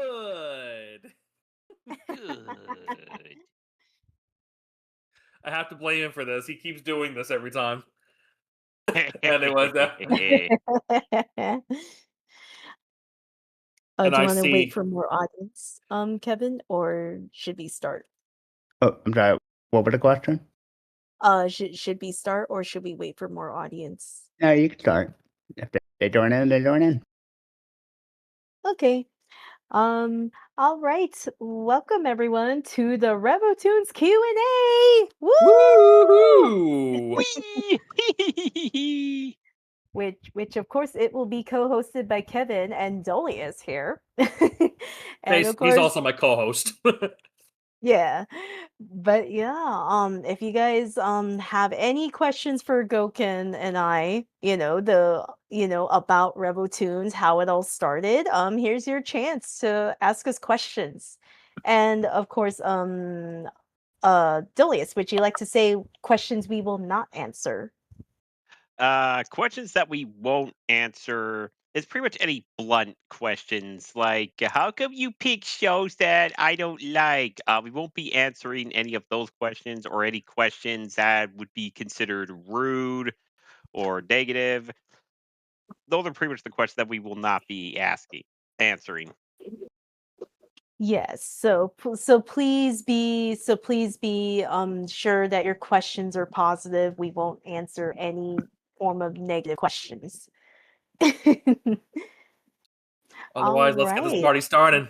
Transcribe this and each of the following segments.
Good. Good. I have to blame him for this. He keeps doing this every time. And it was that. And Do you I wanna wait see. for more audience, Kevin, or should we start? Oh, I'm sorry. What was the question? Should we start or should we wait for more audience? No, you can start. If they join in, they join in. Okay. Um, all right. Welcome everyone to the Revo Toons Q&A. Woo! Woohoo! Whee! Which of course it will be co-hosted by Kevin and Dollius here. And of He's course, also my co-host. yeah. But yeah, if you guys have any questions for Goken and I, about Revo Toons, how it all started, here's your chance to ask us questions. And of course, Dilius, would you like to say questions we will not answer? Questions that we won't answer is pretty much any blunt questions like how come you pick shows that I don't like? We won't be answering any of those questions or any questions that would be considered rude or negative. Those are pretty much the questions that we will not be answering. Yes. So please be sure that your questions are positive. We won't answer any form of negative questions. All Otherwise, let's get this right. party started.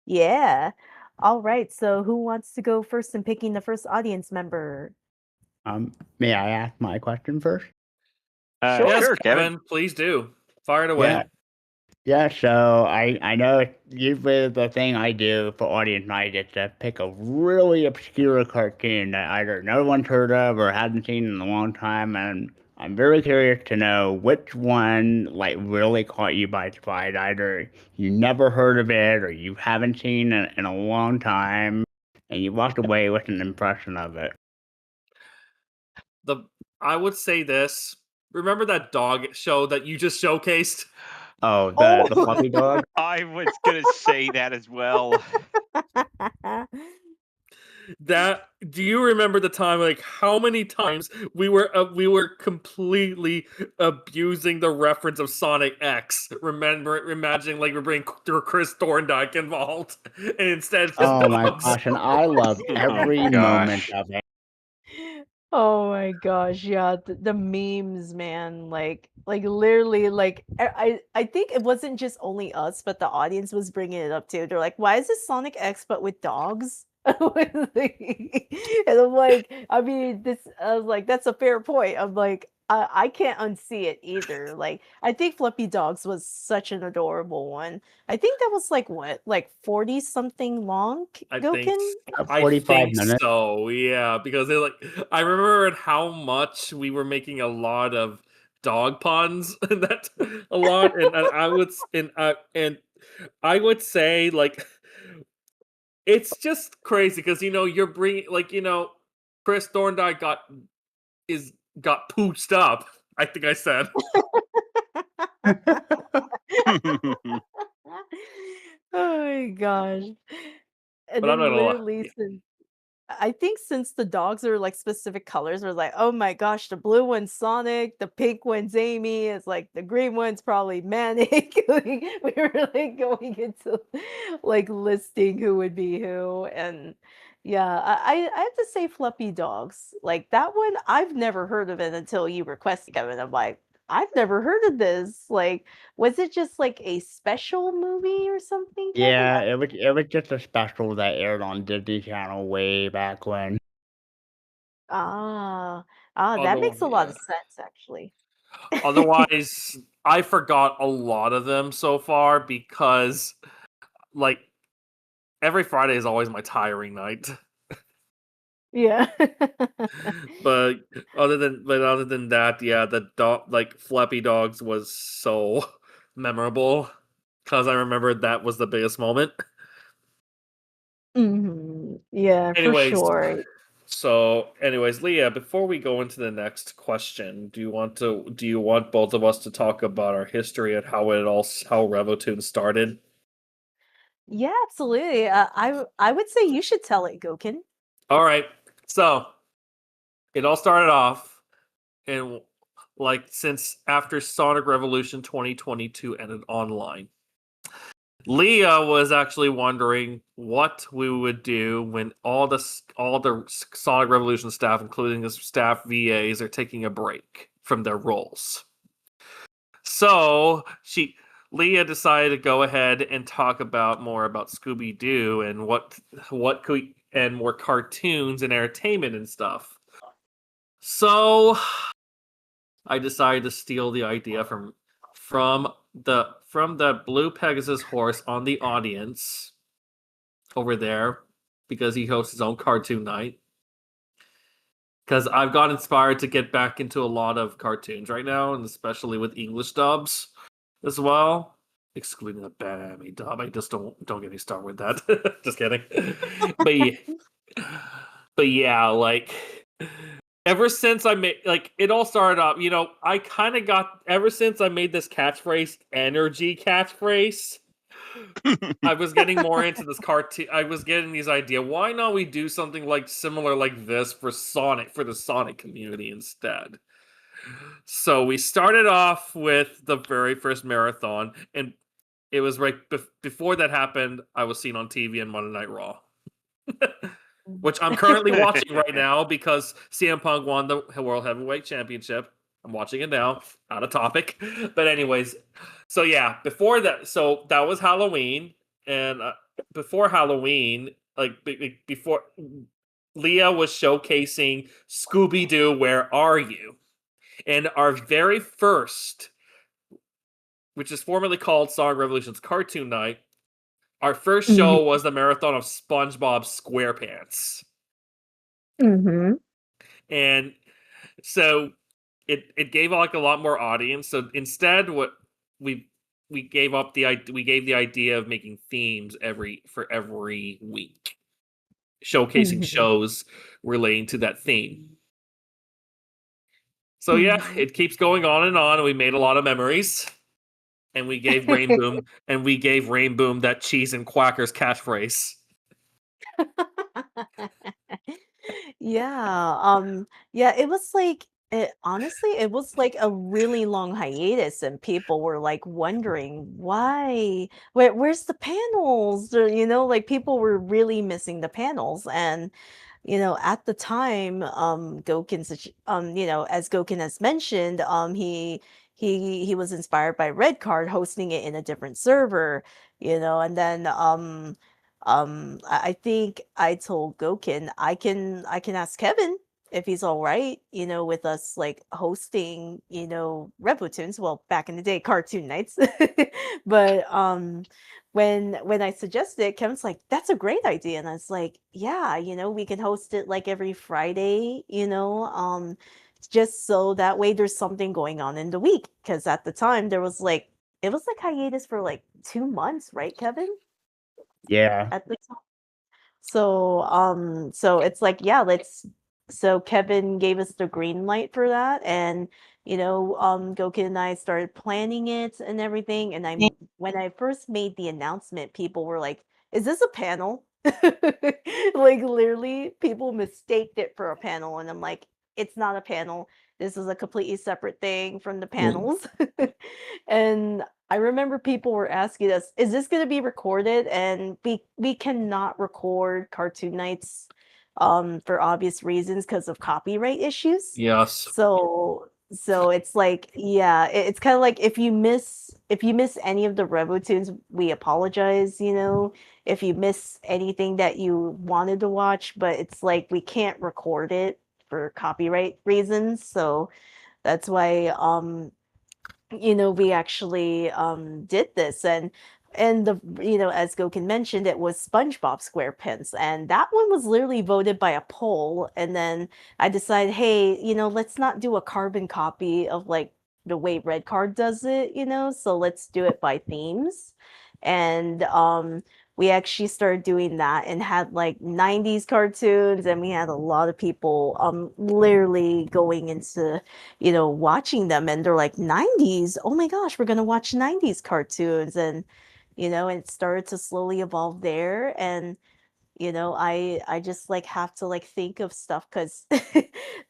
Yeah. All right. So who wants to go first in picking the first audience member? May I ask my question first? Sure. Yes, Sure, Kevin. Kevin, please do. Fire it Yeah, away. yeah. So I know usually the thing I do for audience night is to pick a really obscure cartoon that either no one's heard of or hasn't seen in a long time, and I'm very curious to know which one like really caught you by surprise. Either you never heard of it or you haven't seen it in a long time, and you walked away with an impression of it. The I would say this. Remember that dog show that you just showcased? Oh, Oh. the fluffy dog. I was gonna say that as well. That do you remember the time like how many times we were completely abusing the reference of Sonic X, remember imagining like we're bringing Chris Thorndike involved and instead it's just Oh my dogs. gosh, and I loved Oh every moment gosh. of it. Oh my gosh, yeah, the memes, man, like literally, like I think it wasn't just only us, but the audience was bringing it up too. They're like, "Why is this Sonic X but with dogs?" And I'm like, I mean, I was like, that's a fair point. I'm like, I can't unsee it either. Like, I think Fluffy Dogs was such an adorable one. I think that was like what, like 40 something long, I think Goken? I 45 think minutes. so, yeah, because they like I remember how much we were making a lot of dog puns and that a lot, and I would and I would say like it's just crazy because you're bringing like Chris Thorndike is got pooched up. I think I said, Oh my gosh. And but I'm not then gonna lie. literally Yeah, since the dogs are like specific colors, we're like, oh my gosh, the blue one's Sonic, the pink one's Amy, it's like the green one's probably Manic. Like, we were like going into like listing who would be who. And yeah, I have to say Fluffy Dogs. Like that one, I've never heard of it until you requested Kevin. I'm like, I've never heard of this. Like, was it just like a special movie or something, Kevin? Yeah, it was just a special that aired on Disney Channel way back when. Ah, that although makes a lot yeah. of sense, actually. Otherwise, I forgot a lot of them so far because like every Friday is always my tiring night. Yeah. But other than that, yeah, the dog like Flappy Dogs was so memorable because I remember that was the biggest moment. Mhm. Yeah, for Anyways, sure. Leah, before we go into the next question, do you want both of us to talk about our history and how Revotoon started? Yeah, absolutely. I would say you should tell it, Goken. All right. So it all started off and like since after Sonic Revolution 2022 ended online. Leah was actually wondering what we would do when all the Sonic Revolution staff, including the staff VAs, are taking a break from their roles. So Leah decided to go ahead and talk more about Scooby Doo and what could and more cartoons and entertainment and stuff. So I decided to steal the idea from the blue Pegasus horse on the audience over there because he hosts his own cartoon night. Because I've got inspired to get back into a lot of cartoons right now, and especially with English dubs as well, excluding the Bammy dub. I just don't get me started with that. Just kidding. But yeah, but yeah, like ever since I made it all started up, I kind of got ever since I made this catchphrase, energy catchphrase. I was getting more into this cartoon. I was getting these idea. Why not we do something like similar like this for the Sonic community instead? So we started off with the very first marathon, and it was right before that happened. I was seen on TV on Monday Night Raw, which I'm currently watching right now because CM Punk won the World Heavyweight Championship. I'm watching it now. Out of topic, but anyways, so yeah, before that, so that was Halloween, and before Halloween, before Leah was showcasing Scooby Doo, Where Are You? And our very first, which is formerly called Sonic Revolution's Cartoon Night, our first show was the marathon of SpongeBob SquarePants. Mm-hmm. And so it gave like a lot more audience. So instead, what we gave the idea of making themes for every week, showcasing shows relating to that theme. So yeah, it keeps going on, and we made a lot of memories. And we gave Rainboom that cheese and quackers catchphrase. Yeah, it was like honestly, it was like a really long hiatus, and people were like wondering why, where's the panels? Or, like people were really missing the panels. And at the time, as Goken has mentioned, he was inspired by Red Card hosting it in a different server, and then I think I told Goken I can ask Kevin if he's all right, with us like hosting, Revo Toons. Well, back in the day, cartoon nights. But when I suggested, Kevin's like, "That's a great idea," and I was like, "Yeah, we can host it like every Friday, just so that way there's something going on in the week." Because at the time there was like it was like hiatus for like 2 months, right, Kevin? Yeah. At the time. So it's like, yeah, so Kevin gave us the green light for that, and Goken and I started planning it and everything. And when I first made the announcement, people were like, "Is this a panel?" Like literally, people mistaked it for a panel, and I'm like, "It's not a panel. This is a completely separate thing from the panels." And I remember people were asking us, "Is this going to be recorded?" And we cannot record cartoon nights for obvious reasons because of copyright issues. Yes. So it's like, yeah, it's kind of like if you miss any of the Revo Tunes, we apologize, if you miss anything that you wanted to watch, but it's like we can't record it for copyright reasons. So that's why we actually did this. And the as Goken mentioned, it was SpongeBob SquarePants, and that one was literally voted by a poll. And then I decided, hey, let's not do a carbon copy of like the way Red Card does it, so let's do it by themes. And we actually started doing that and had like 90s cartoons, and we had a lot of people literally going into watching them, and they're like, 90s, oh my gosh, we're gonna watch 90s cartoons. And and it started to slowly evolve there. And I just like have to like think of stuff because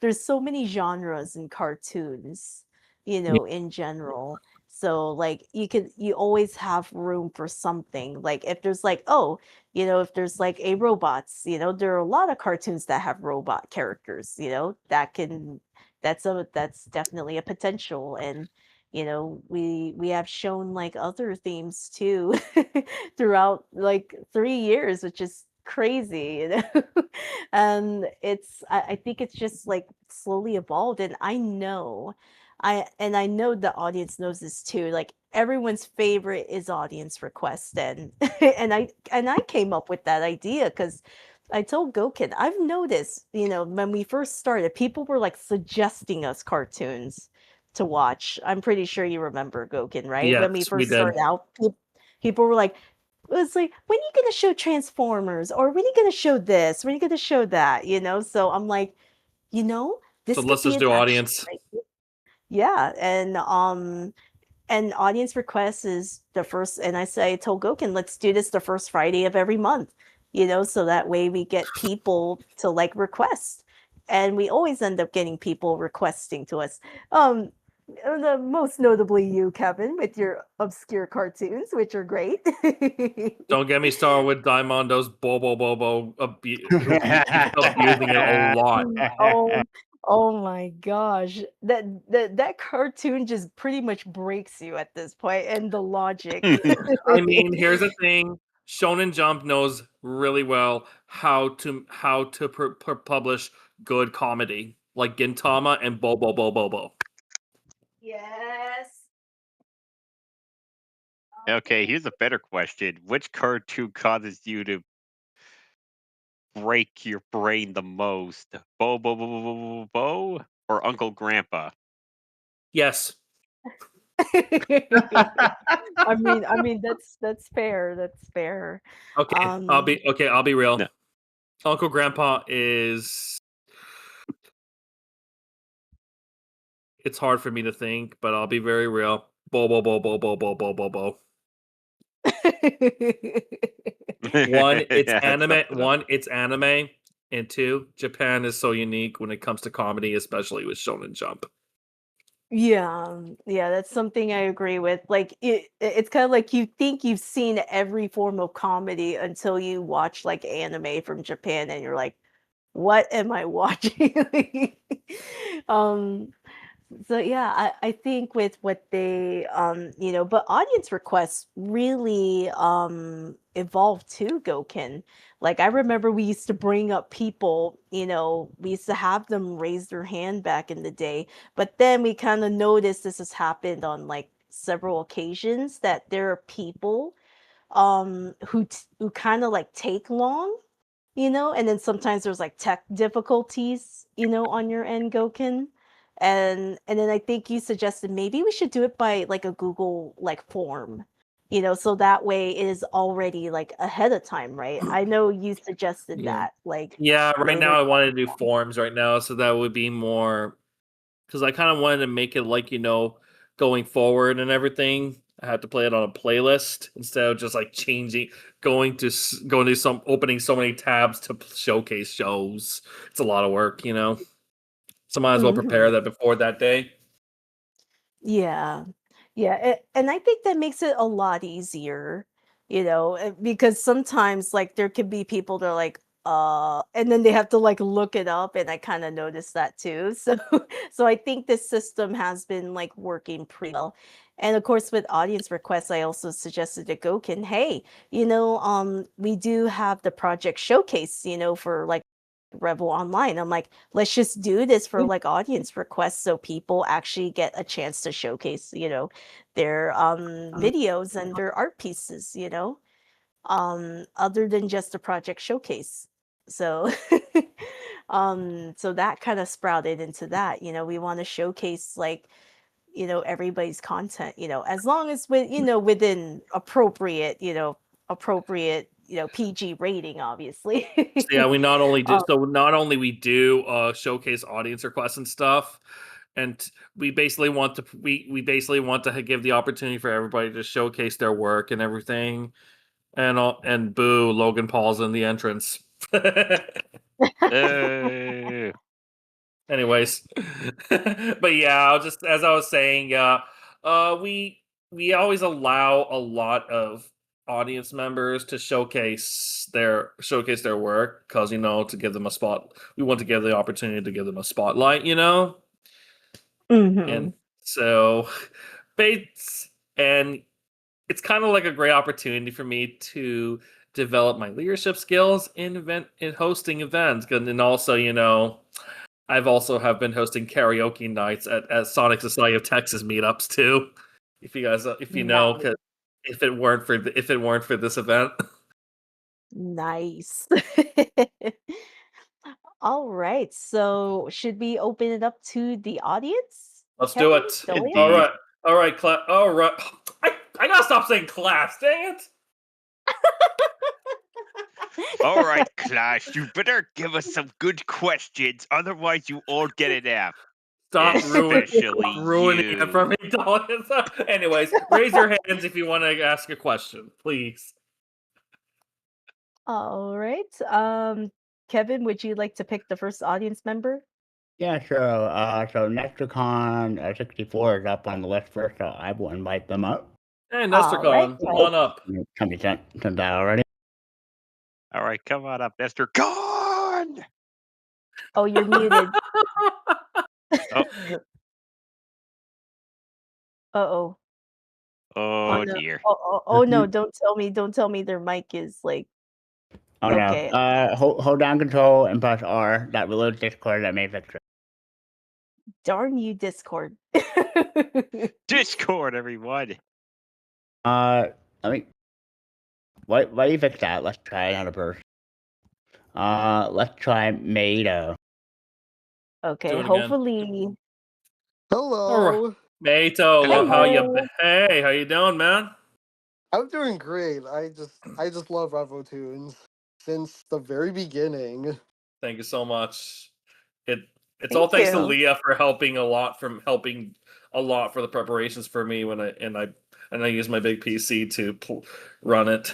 there's so many genres in cartoons, Yeah. in general. So like you always have room for something. Like if there's like, oh, if there's like a robots, there are a lot of cartoons that have robot characters, that's definitely a potential. And we have shown like other themes too throughout like 3 years, which is crazy, and I think it's just like slowly evolved. And I know the audience knows this too. Like everyone's favorite is audience request. And and I came up with that idea because I told Goken, I've noticed, when we first started, people were like suggesting us cartoons to watch. I'm pretty sure you remember, Goken, right? When we Yes, we first did. started out, people were like, it's like, when are you gonna show Transformers? Or when are you gonna show this? When are you gonna show that? So I'm like, you know, So this could let's be just an do action. audience. Yeah, and audience requests is the first, and I told Goken, let's do this the first Friday of every month, so that way we get people to like request. And we always end up getting people requesting to us. Um, most notably you, Kevin, with your obscure cartoons, which are great. Don't get me started with Diamondo's Bobo who keeps abusing it a lot. Oh, oh my gosh. That cartoon just pretty much breaks you at this point, and the logic. I mean, here's the thing: Shonen Jump knows really well how to publish good comedy, like Gintama and Bobo. Yes. Okay, here's a better question. Which cartoon causes you to break your brain the most? Bo, or Uncle Grandpa? Yes. I mean that's fair. That's fair. Okay. Um, I'll be real. No. Uncle Grandpa is. It's hard for me to think, but I'll be very real. Bo. One, it's That's anime. something else. And two, Japan is so unique when it comes to comedy, especially with Shonen Jump. yeah, that's something I agree with. Like it's kind of like you think you've seen every form of comedy until you watch like anime from Japan, and you're like, what am I watching? um so yeah, I think with what they but audience requests really evolved too, Goken. Like I remember we used to bring up people, we used to have them raise their hand back in the day, but then we kind of noticed this has happened on like several occasions, that there are people who kind of like take long, and then sometimes there's like tech difficulties, on your end, Goken. And then I think you suggested maybe we should do it by like a Google like form, so that way it is already like ahead of time, right? I know you suggested Yeah. that, like Yeah, the right other. now I wanted to do forms right now, so that would be more because I kind of wanted to make it like going forward and everything. I had to play it on a playlist instead of just like changing, going to some opening so many tabs to showcase shows. It's a lot of work, So might as well prepare Mhm. that before that day. Yeah. Yeah, and I think that makes it a lot easier, because sometimes like there could be people that are like, and then they have to like look it up, and I kind of noticed that too. So so I think this system has been like working pretty well. And of course with audience requests, I also suggested to Goken, hey, we do have the project showcase, for like Revel Online. I'm like, let's just do this for like audience requests so people actually get a chance to showcase, their videos and their art pieces, other than just a project showcase. So so that kind of sprouted into that, we want to showcase like, everybody's content, as long as within appropriate, PG rating, obviously. So yeah, we not only do um, so not only we do showcase audience requests and stuff. and we basically want to give the opportunity for everybody to showcase their work and everything. And boo, Logan Paul's in the entrance. Uh, Anyways, but yeah, as I was saying, yeah, we always allow a lot of audience members to showcase their work because to give them a spot. We want to give the opportunity to give them a spotlight, Mm-hmm. and so, Bates and it's kind of like a great opportunity for me to develop my leadership skills in hosting events, and also I've also have been hosting karaoke nights at Sonic Society of Texas meetups too. If you guys, if you know, Nice. 'cause if it weren't for this event, Nice. All right. So should we open it up to the audience? let's do Kevin, it. Dollius? indeed. All right, class. All right, I gotta stop saying class. Dang it! All right, class, you better give us some good questions, otherwise you all get an F. Stop Especially ruining it for you. me, Dollius. Anyways, raise your hands if you want to ask a question, please. All right. Kevin, would you like to pick the first audience member? Yeah, sure. So Nectrocon 64 is up on the list first, so I will invite them up. Hey, All right. Nestercon, come on up. Somebody sent that already. All right, come on up, Esther. Gone! Oh, you're muted. Oh. Uh-oh. Oh, no. dear. Oh no, don't tell me their mic is like Oh okay. no. Hold down control and press R. That reloads Discord. That may fix it. Darn you, Discord. Discord, everyone. Let me. Why you fix that? Let's try another person. Let's try Mado. Okay, Do it again. hopefully. Hello. Mato, Hello. how you? Hello. Hey, how you doing, man? I'm doing great. I just love Revo Toons since the very beginning. Thank you so much. It's all Thank thanks to you. Leah for helping a lot for the preparations for me when I use my big PC to run it.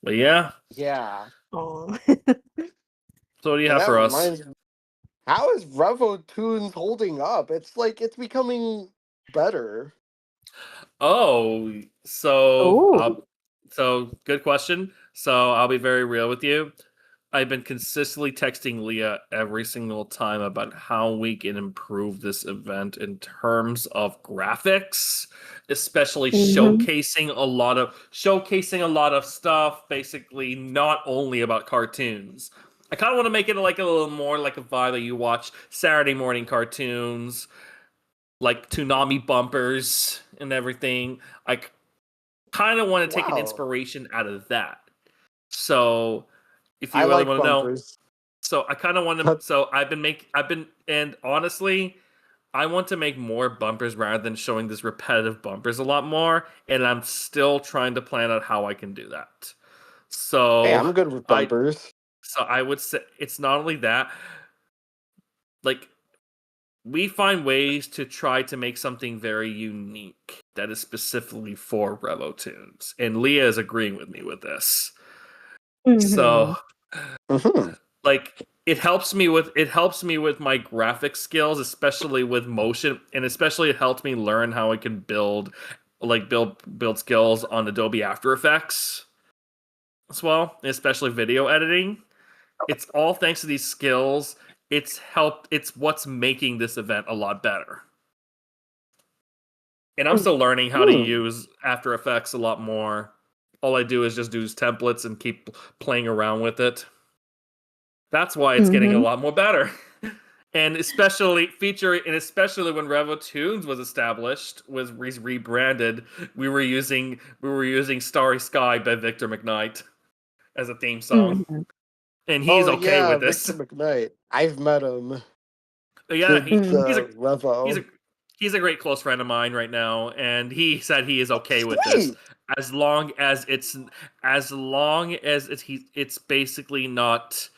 But yeah, Yeah. Oh. so what do you And have that for us? reminds me, how is Revo Toons holding up? It's like it's becoming better. Oh, Ooh. so good question. So I'll be very real with you. I've been consistently texting Leah every single time about how we can improve this event in terms of graphics, especially Mhm. showcasing a lot of stuff, basically not only about cartoons. I kind of want to make it like a little more like a vibe that you watch Saturday morning cartoons, like Toonami bumpers and everything. I kind of want to take an Wow. inspiration out of that. So, if I you really like want to know, bumpers. so I kind of want to. But So and honestly, I want to make more bumpers rather than showing this repetitive bumpers a lot more. And I'm still trying to plan out how I can do that. hey, So I'm good with I, bumpers. so I would say it's not only that, like we find ways to try to make something very unique that is specifically for Revo Tunes, and Leah is agreeing with me with this. So, Mhm. like, it helps me with my graphic skills, especially with motion, and especially it helps me learn how I can build skills on Adobe After Effects as well, especially video editing. It's all thanks to these skills. It's what's making this event a lot better. And I'm still learning how to Hmm. use After Effects a lot more. All I do is just use templates and keep playing around with it. That's why it's getting a Mhm. lot more better. And especially when Revo Toons was established, was rebranded, we were using Starry Sky by Victor McKnight as a theme song. Mhm. And he's Oh okay yeah, with this. Victor McKnight. I've met him Yeah, since Mhm. Revo. he's a great close friend of mine right now, and he said he is Oh, okay with this sweet. as long as it's basically not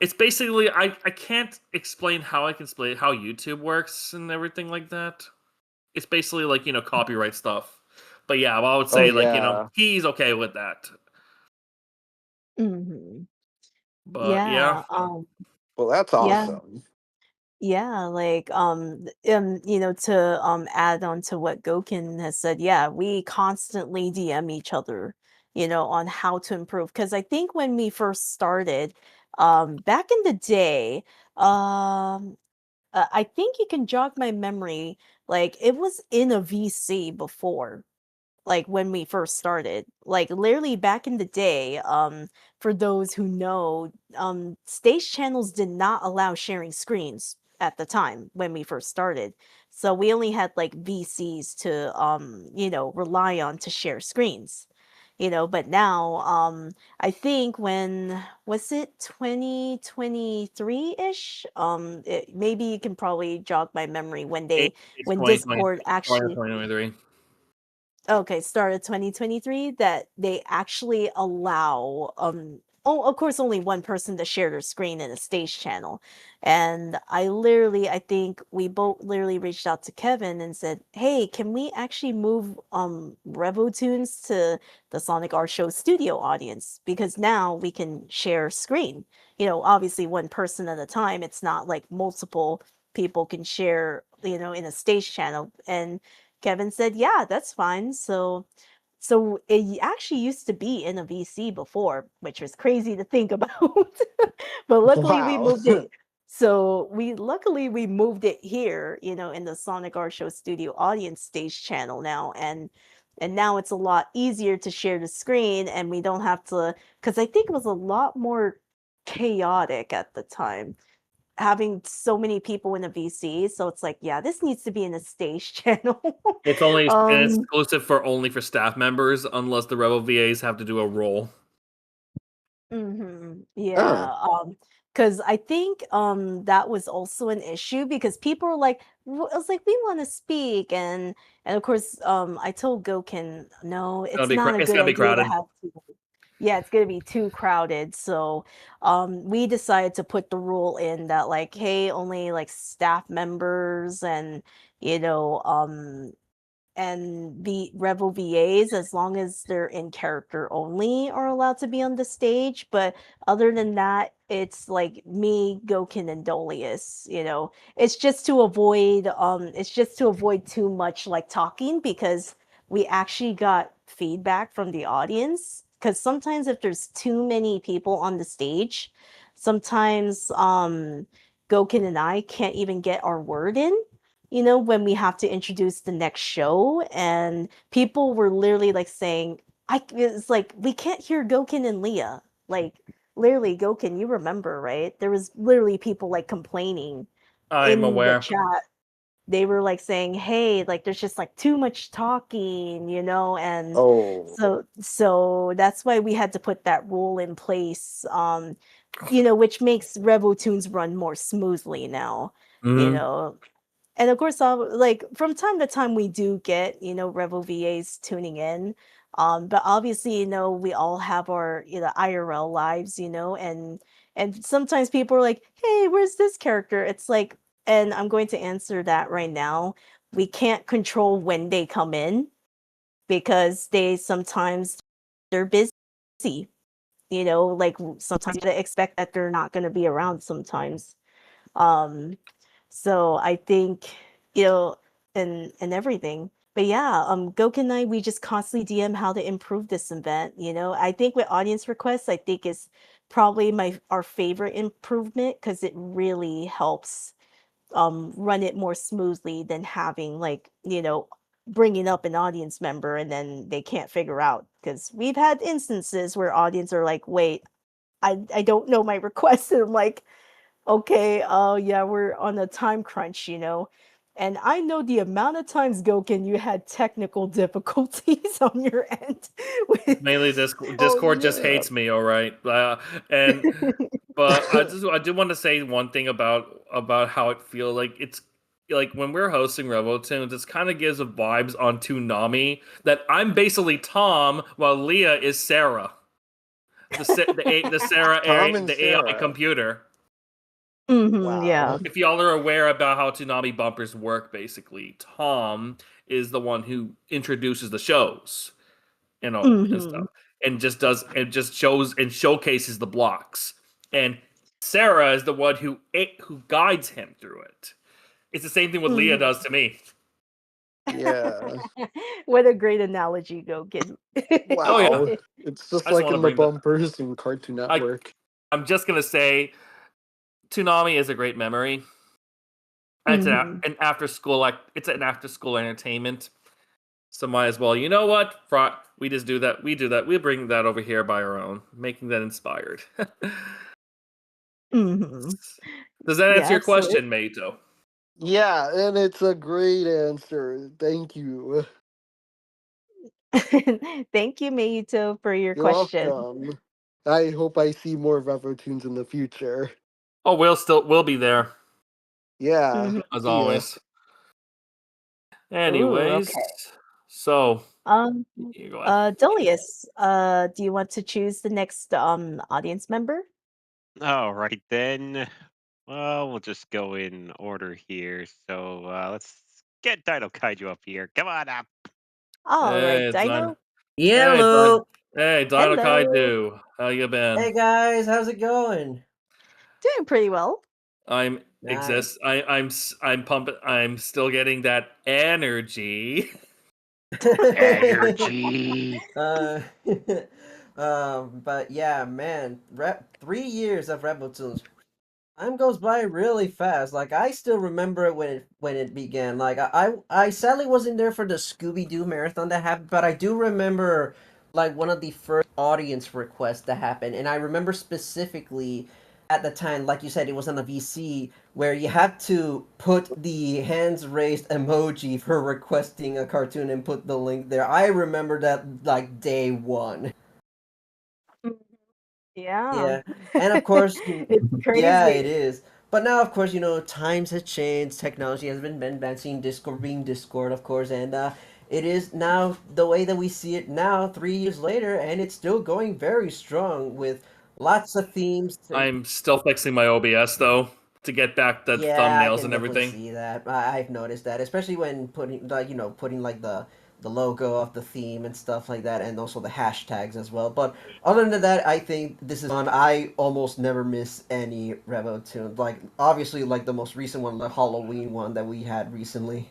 It's basically I can't explain how I can explain how YouTube works and everything like that. It's basically like, copyright stuff. But yeah, I would Oh say like, yeah. he's okay with that. Hmm. But yeah. Yeah. Well, that's Yeah. awesome. Yeah, like to add on to what Goken has said, yeah, we constantly DM each other, on how to improve. Because I think when we first started, back in the day, I think you can jog my memory, like it was in a VC before, like when we first started, like literally back in the day. For those who know, stage channels did not allow sharing screens at the time when we first started, so we only had like VCs to rely on to share screens. But now, I think when was it 2023-ish, maybe you can probably jog my memory when It's when 2020, Discord actually 2023. okay, started 2023, that they actually allow oh, of course only one person to share their screen in a stage channel. And I think we both literally reached out to Kevin and said, "Hey, can we actually move Revo Toons to the Sonic Art Show studio audience, because now we can share screen. Obviously one person at a time. It's not like multiple people can share, in a stage channel." And Kevin said, "Yeah, that's fine." So it actually used to be in a VC before, which was crazy to think about. But luckily we Wow. moved it. So we moved it here, in the Sonic Art Show Studio audience stage channel now, and now it's a lot easier to share the screen, and we don't have to, because I think it was a lot more chaotic at the time, having so many people in a VC. So it's like, yeah, this needs to be in a stage channel. It's um, exclusive for only for staff members unless the Rebel VAs have to do a role. Oh. yeah. Because I think that was also an issue, because people were like, I was like, we want to speak, and of course, I told Goken, no, it's not a It's good gonna be idea to crowded. have too many. Yeah, it's gonna be too crowded. So we decided to put the rule in that, like, hey, only like staff members you know um and the Revel VAs, as long as they're in character only, are allowed to be on the stage. But other than that, it's like me, Goken, and Dollius. It's just to avoid too much like talking, because we actually got feedback from the audience. Because sometimes if there's too many people on the stage, sometimes Goken and I can't even get our word in, when we have to introduce the next show. And people were literally like saying, it's like, we can't hear Goken and Lia. Like, literally, Goken, you remember, right? There was literally people like complaining I'm in the aware. chat. They were like saying, hey, like there's just like too much talking, and Oh. so that's why we had to put that rule in place, which makes Revo Tunes run more smoothly now, you Hmm. know and of course, like from time to time, we do get, Revo VAs tuning in. But obviously, we all have our, IRL lives, and sometimes people are like, "Hey, where's this character?" It's like, and I'm going to answer that right now. We can't control when they come in, because they're busy. Like sometimes you expect that they're not going to be around sometimes. Um, so I think, you know, and everything. But yeah, Goken and I, we just constantly DM how to improve this event. I think with audience requests, I think is probably our favorite improvement, because it really helps run it more smoothly than having like, bringing up an audience member and then they can't figure out, because we've had instances where audience are like, wait, I don't know my request. And I'm like, okay, oh yeah, we're on a time crunch. And I know the amount of times, Goken, you had technical difficulties on your end. with, Mainly Oh Discord just yeah. hates me, all right. And but I do want to say one thing about how it feels like it's like when we're hosting RevoTunes, it kind of gives a vibes on Toonami that I'm basically Tom while Leah is Sarah, the Sarah Tom and the AI Sarah. computer. Yeah. Wow. If y'all are aware about how Toonami bumpers work, basically, Tom is the one who introduces the shows, and Hmm. stuff, and just shows and showcases the blocks. And Sarah is the one who guides him through it. It's the same thing what Leah Hmm. does to me. Yeah. What a great analogy, Goken. Oh yeah, Wow. It's just I just like want to in the bring that. bumpers in Cartoon I Network. I'm just gonna say, Toonami is a great memory. Hmm. It's an after school entertainment. So might as well. You know what? We just do that. We do that. We bring that over here by our own, making that inspired. Hmm. Does that Yeah, answer your absolutely. question, Meito? Yeah, and it's a great answer. Thank you. Thank you, Meito, for your You're question. welcome. I hope I see more Revo Toons in the future. Oh, we'll be there Yeah. Hmm. as See ya. always. Ooh, Anyways, okay. so Um, you go ahead. Delius, do you want to choose the next audience member? All right then. Well, we'll just go in order here. So let's get Dino Kaiju up here. Come on up. All right, Hey, it's Dino. Dino. Hey, Dino. Yellow. Hey, Dino Hello. Kaiju. How you been? Hey guys, how's it going? Doing pretty well. Nice. I'm pumping. I'm still getting that energy. Energy. uh, but yeah, man, 3 years of Revo Toons. Time goes by really fast. Like I still remember it when it began. Like I sadly wasn't there for the Scooby Doo marathon that happened, but I do remember like one of the first audience requests that happened, and I remember specifically at the time, like you said, it was on a VC where you had to put the hands raised emoji for requesting a cartoon and put the link there. I remember that like day one. Mhm. Yeah. Yeah, and of course, It's yeah, it crazy. is. But now, of course, times have changed. Technology has been advancing. Discord being Discord, of course, and it is now the way that we see it now, 3 years later, and it's still going very strong with lots of themes. I'm still fixing my OBS though to get back the Yeah, I thumbnails can and definitely everything. see that. I've noticed that, especially when putting like the logo of the theme and stuff like that, and also the hashtags as well. But other than that, I think this is on. I almost never miss any Revo tune. Like obviously, like the most recent one, the Halloween one that we had recently.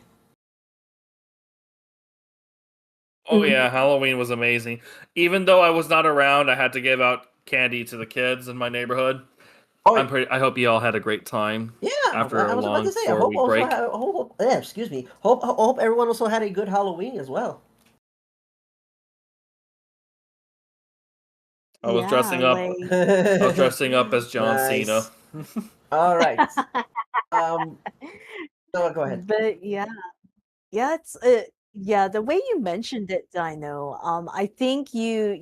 Oh Mhm. yeah, Halloween was amazing. Even though I was not around, I had to give out candy to the kids in my neighborhood. Oh I hope you all had a great time yeah, after I a was about long to say. I hope 4 week also break. had. Yeah, excuse me. Hope everyone also had a good Halloween as well. I was Yeah, dressing up. like I was dressing up as John Cena. Nice. All right. No, go ahead. but yeah. Yeah, yeah, the way you mentioned it, Dino, I think you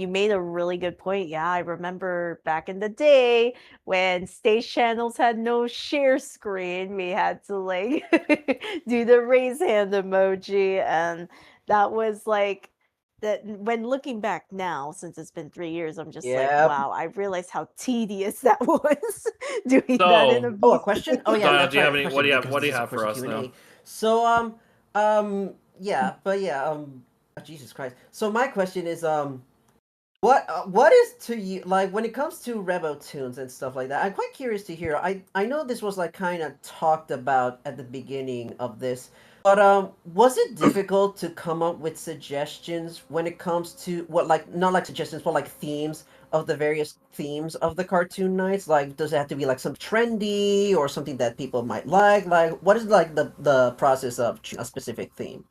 made a really good point. Yeah, I remember back in the day when stage channels had no share screen, we had to like do the raise hand emoji, and that was like that when looking back now, since it's been 3 years, I'm just like, Yeah. wow, I realized how tedious that was doing that in a So, Oh, a VC. question? Oh yeah, Donna, that's do you right, have a any? question because What do this you is of have course for a us now? Q&A. So yeah, but yeah, oh, Jesus Christ. So my question is what is to you like when it comes to Revo tunes and stuff like that? I'm quite curious to hear. I know this was like kind of talked about at the beginning of this, but was it difficult to come up with suggestions when it comes to what like not like suggestions, but like themes of the various themes of the cartoon nights? Like, does it have to be like some trendy or something that people might like? Like, what is like the process of choosing a specific theme?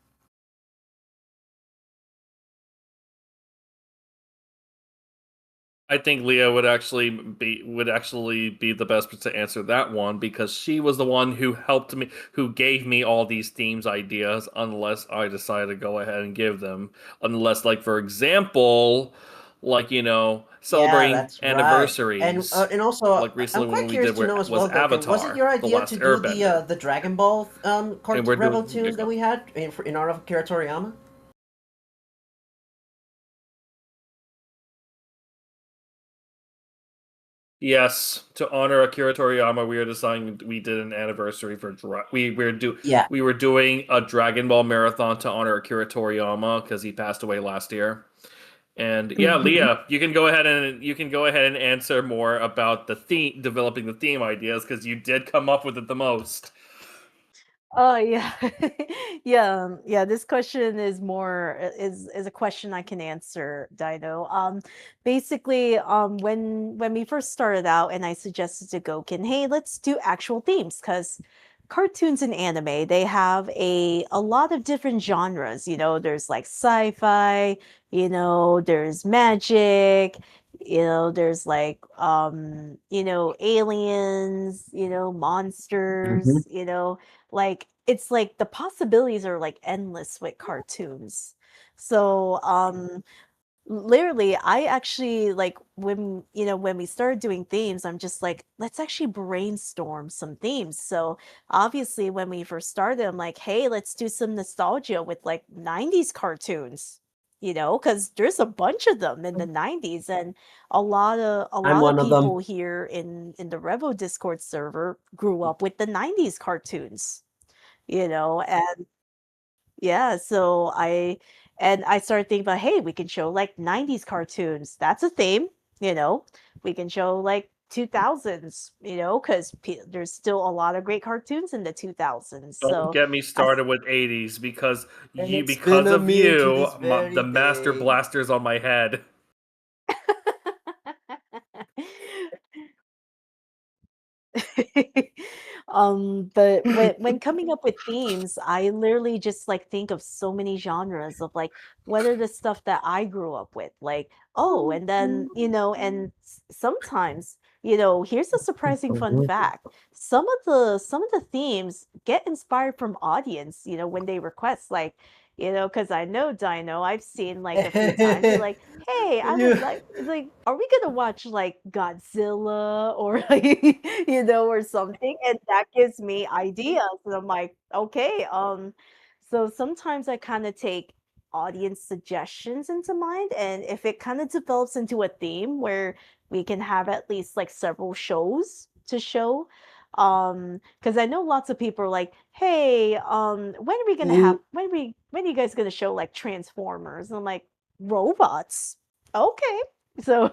I think Leah would actually be the best to answer that one because she was the one who helped me, who gave me all these themes ideas. Unless I decided to go ahead and give them, unless like for example, like Yeah, celebrating that's right. anniversaries, And also, like I'm recently quite when we curious did to where know as was well, Goken. Was it Avatar, your the idea Last to do Airbender, the Dragon Ball and we're Rebel doing you tunes that go. we had in honor of Akira Toriyama? Yes, to honor Akira Toriyama, we are deciding we did an anniversary for Yeah. we were doing a Dragon Ball marathon to honor Akira Toriyama because he passed away last year. And yeah, Leah, you can go ahead and answer more about the theme, developing the theme ideas because you did come up with it the most. Oh yeah, yeah. This question is more is a question I can answer, Dino. Basically, when we first started out, and I suggested to Goken, hey, let's do actual themes, because cartoons and anime, they have a lot of different genres. There's like sci-fi. There's magic. There's like aliens. Mhm. Monsters. Like it's like the possibilities are like endless with cartoons. So literally I actually like when we started doing themes, I'm just like, let's actually brainstorm some themes. So obviously when we first started, I'm like, hey, let's do some nostalgia with like 90s cartoons. Because there's a bunch of them in the 90s, and a I'm lot of one of them. people here in the Revo Discord server grew up with the 90s cartoons. And yeah, so I started thinking about, hey, we can show like 90s cartoons. That's a theme, you know. We can show like 2000s, because there's still a lot of great cartoons in the 2000s. Don't So get me I started with 80s And it's been a of me to you, this very the master day. blasters on my head. But when coming up with themes, I literally just like think of so many genres of like what are the stuff that I grew up with, like, oh, and then and sometimes here's a surprising fun fact. Some of the themes get inspired from audience, when they request, like, because I know Dino, I've seen like a few times, you're like, hey, I would You like, are we gonna watch like Godzilla or like, or something? And that gives me ideas. And I'm like, okay, so sometimes I kind of take audience suggestions into mind. And if it kind of develops into a theme where we can have at least like several shows to show, because I know lots of people are like, hey, when are we gonna have mm, when are you guys gonna show like Transformers? And I'm like, robots. Okay. So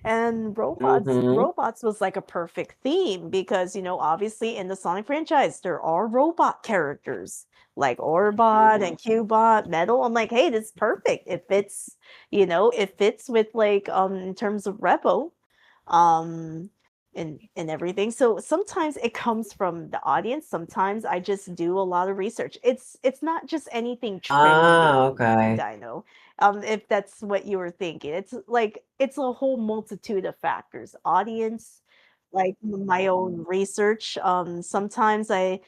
and mhm. robots was like a perfect theme because obviously in the Sonic franchise there are robot characters like Orbot and Cubot, Metal. I'm like, hey, this is perfect. It fits, it fits with like in terms of Repo. Um and everything. So sometimes it comes from the audience. Sometimes I just do a lot of research. It's not just anything Ah, trending, okay. Dino. If that's what you were thinking. It's like it's a whole multitude of factors. Audience, like my own research. Sometimes I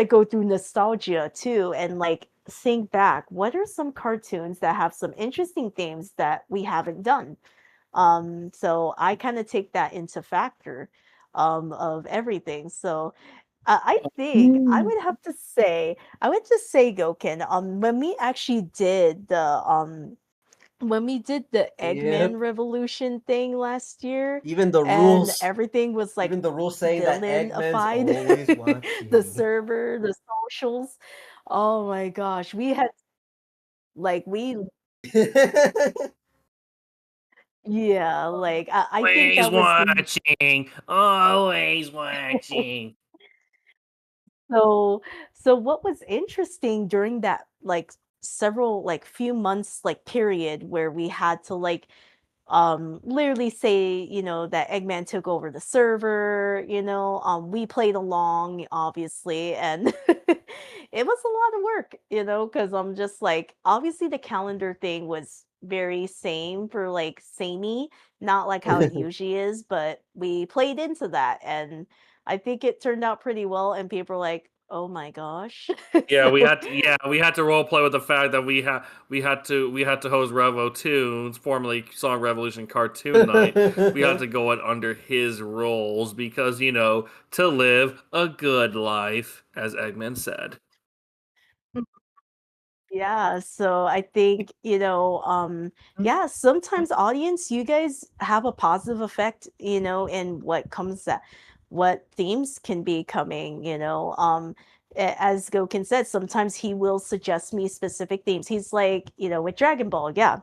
go through nostalgia too and like think back, what are some cartoons that have some interesting themes that we haven't done? So I kind of take that into factor of everything. So I think I would just say, Goken, when we did the Eggman Yep. Revolution thing last year, Even the and rules, everything was like even the rules saying that Eggman's villainified, always the watching. server, the socials. Oh my gosh, we had like we yeah, like I think Always that was watching, always watching. so so what was interesting during that like several like few months like period where we had to like literally say that Eggman took over the server, we played along obviously, and it was a lot of work, because I'm just like, obviously the calendar thing was very same for like samey, not like how it usually is, but we played into that, and I think it turned out pretty well, and people were like, oh my gosh. Yeah, So we had to role play with the fact that we had to host Revo Toons, formerly Song Revolution Cartoon Night. We had to go it under his rules because to live a good life, as Eggman said. Yeah, so I think, yeah, sometimes audience, you guys have a positive effect, in what themes can be coming, as Goken said, sometimes he will suggest me specific themes. He's like, with Dragon Ball, yeah.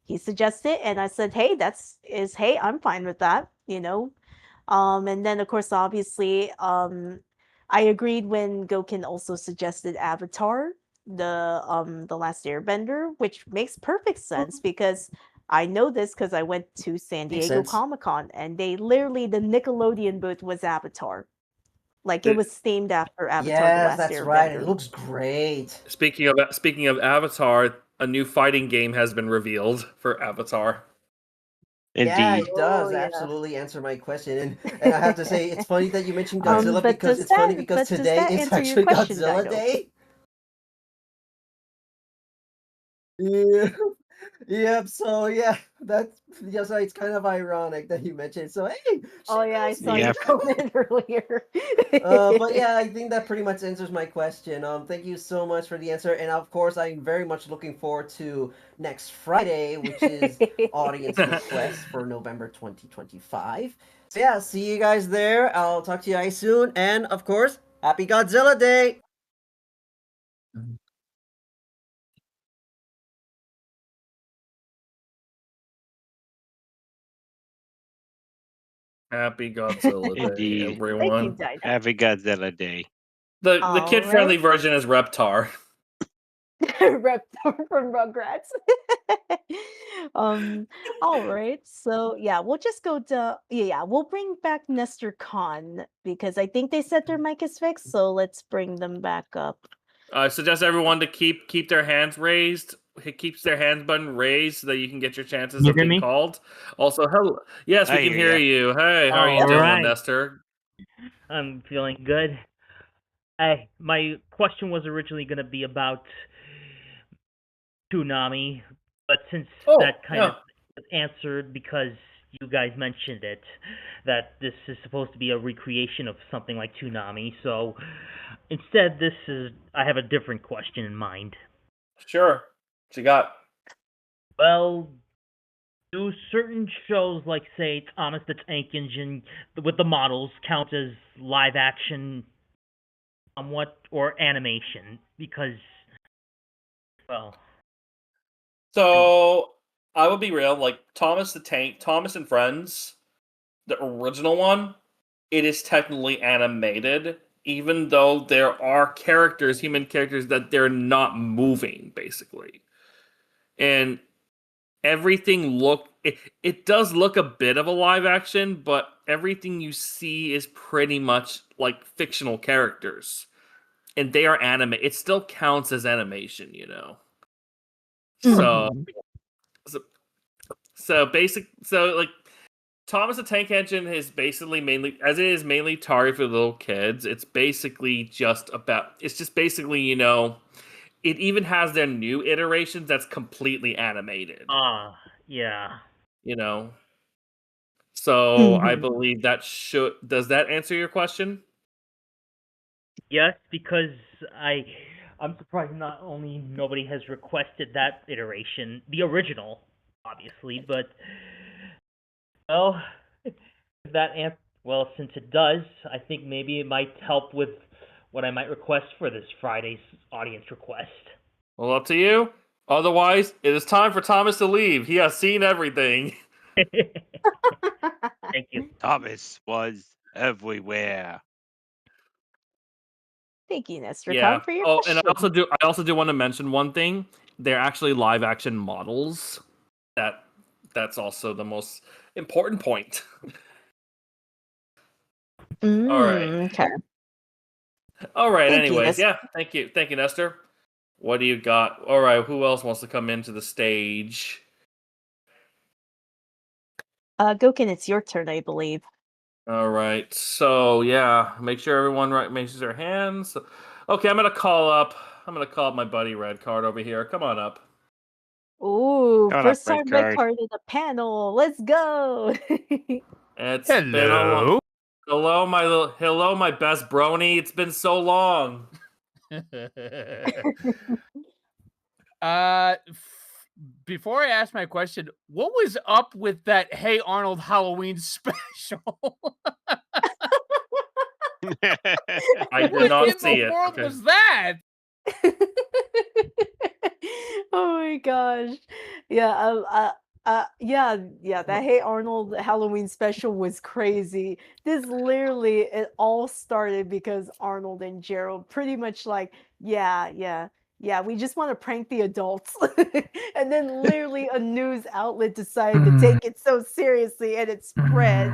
He suggested and I said, hey, hey, I'm fine with that. And then of course, obviously, I agreed when Goken also suggested Avatar, the Last Airbender, which makes perfect sense because I know this because I went to San Makes Diego sense. Comic-Con and the Nickelodeon booth was Avatar. Like it was themed after Avatar the Yes, Last that's right. It Airbender. looks great. Speaking of Avatar, a new fighting game has been revealed for Avatar. Yeah, Indeed. it Oh does yeah. absolutely answer my question. And I have to say, it's funny that you mentioned Godzilla But because does it's funny because does today that is answer your actually question, Godzilla Dido? Day. Yeah. Yep. So yeah, so it's kind of ironic that you mentioned. So hey, she Oh yeah, I knows saw me. your Yep. comment earlier. But yeah, I think that pretty much answers my question. Thank you so much for the answer, and of course, I'm very much looking forward to next Friday, which is audience request for November 2025. So yeah, see you guys there. I'll talk to you guys soon, and of course, Happy Godzilla Day! Happy Godzilla Day, Indeed. Thank you, everyone. Dido. Happy Godzilla Day. The All kid friendly right. version is Reptar. Reptar from Rugrats. um, all right. So yeah, we'll just go to we'll bring back Nestor Khan because I think they said their mic is fixed, so let's bring them back up. I suggest everyone to keep their hands raised. It keeps their hands button raised so that you can get your chances You of hear being me? called. Also, hello. Yes, we I can hear hear ya. you. Hey, how are you All doing, right. Nestor? I'm feeling good. My question was originally going to be about Toonami, but since Oh, that kind yeah. of was answered because you guys mentioned it, that this is supposed to be a recreation of something like Toonami, so instead I have a different question in mind. Sure. What you got? Well, do certain shows like, say, Thomas the Tank Engine with the models count as live action somewhat or animation? Because, well, So I will be real. Like Thomas the Tank, Thomas and Friends, the original one, it is technically animated, even though there are characters, human characters, that they're not moving, basically. And it does look a bit of a live action, but everything you see is pretty much like fictional characters. And they are anime. It still counts as animation. So Mhm. so, so like Thomas the Tank Engine is basically mainly, as it is mainly targeted for little kids, it's just basically, it even has their new iterations that's completely animated, yeah. you know? So I Mhm. believe does that answer your question? Yes, because I'm surprised not only nobody has requested that iteration, the original, obviously, but well, well, since it does, I think maybe it might help with what I might request for this Friday's audience request. Well, up to you. Otherwise, it is time for Thomas to leave. He has seen everything. Thank you. Thomas was everywhere. Thank you, Nestor Khan, Yeah. for your Oh, and question. I also do want to mention one thing. They're actually live action models. That's also the most important point. All right. Okay. All right. Thank you, Anyways, Nestor. yeah. Thank you, Nestor. What do you got? All right. Who else wants to come into the stage? Goken, it's your turn, I believe. All right. So yeah, make sure everyone raises their hands. Okay, I'm gonna call up my buddy Red Card over here. Come on up. Ooh, Got up, first red time red card. card in the panel. Let's go. It's been a Hello. hello, my best brony. It's been so long. Before I ask my question, what was up with that Hey Arnold Halloween special? I did What not in see the it. world Okay. was that? Oh my gosh. Yeah, yeah, that Hey Arnold Halloween special was crazy. This literally it all started because Arnold and Gerald pretty much like, yeah, we just want to prank the adults. And then literally a news outlet decided to take it so seriously and it spread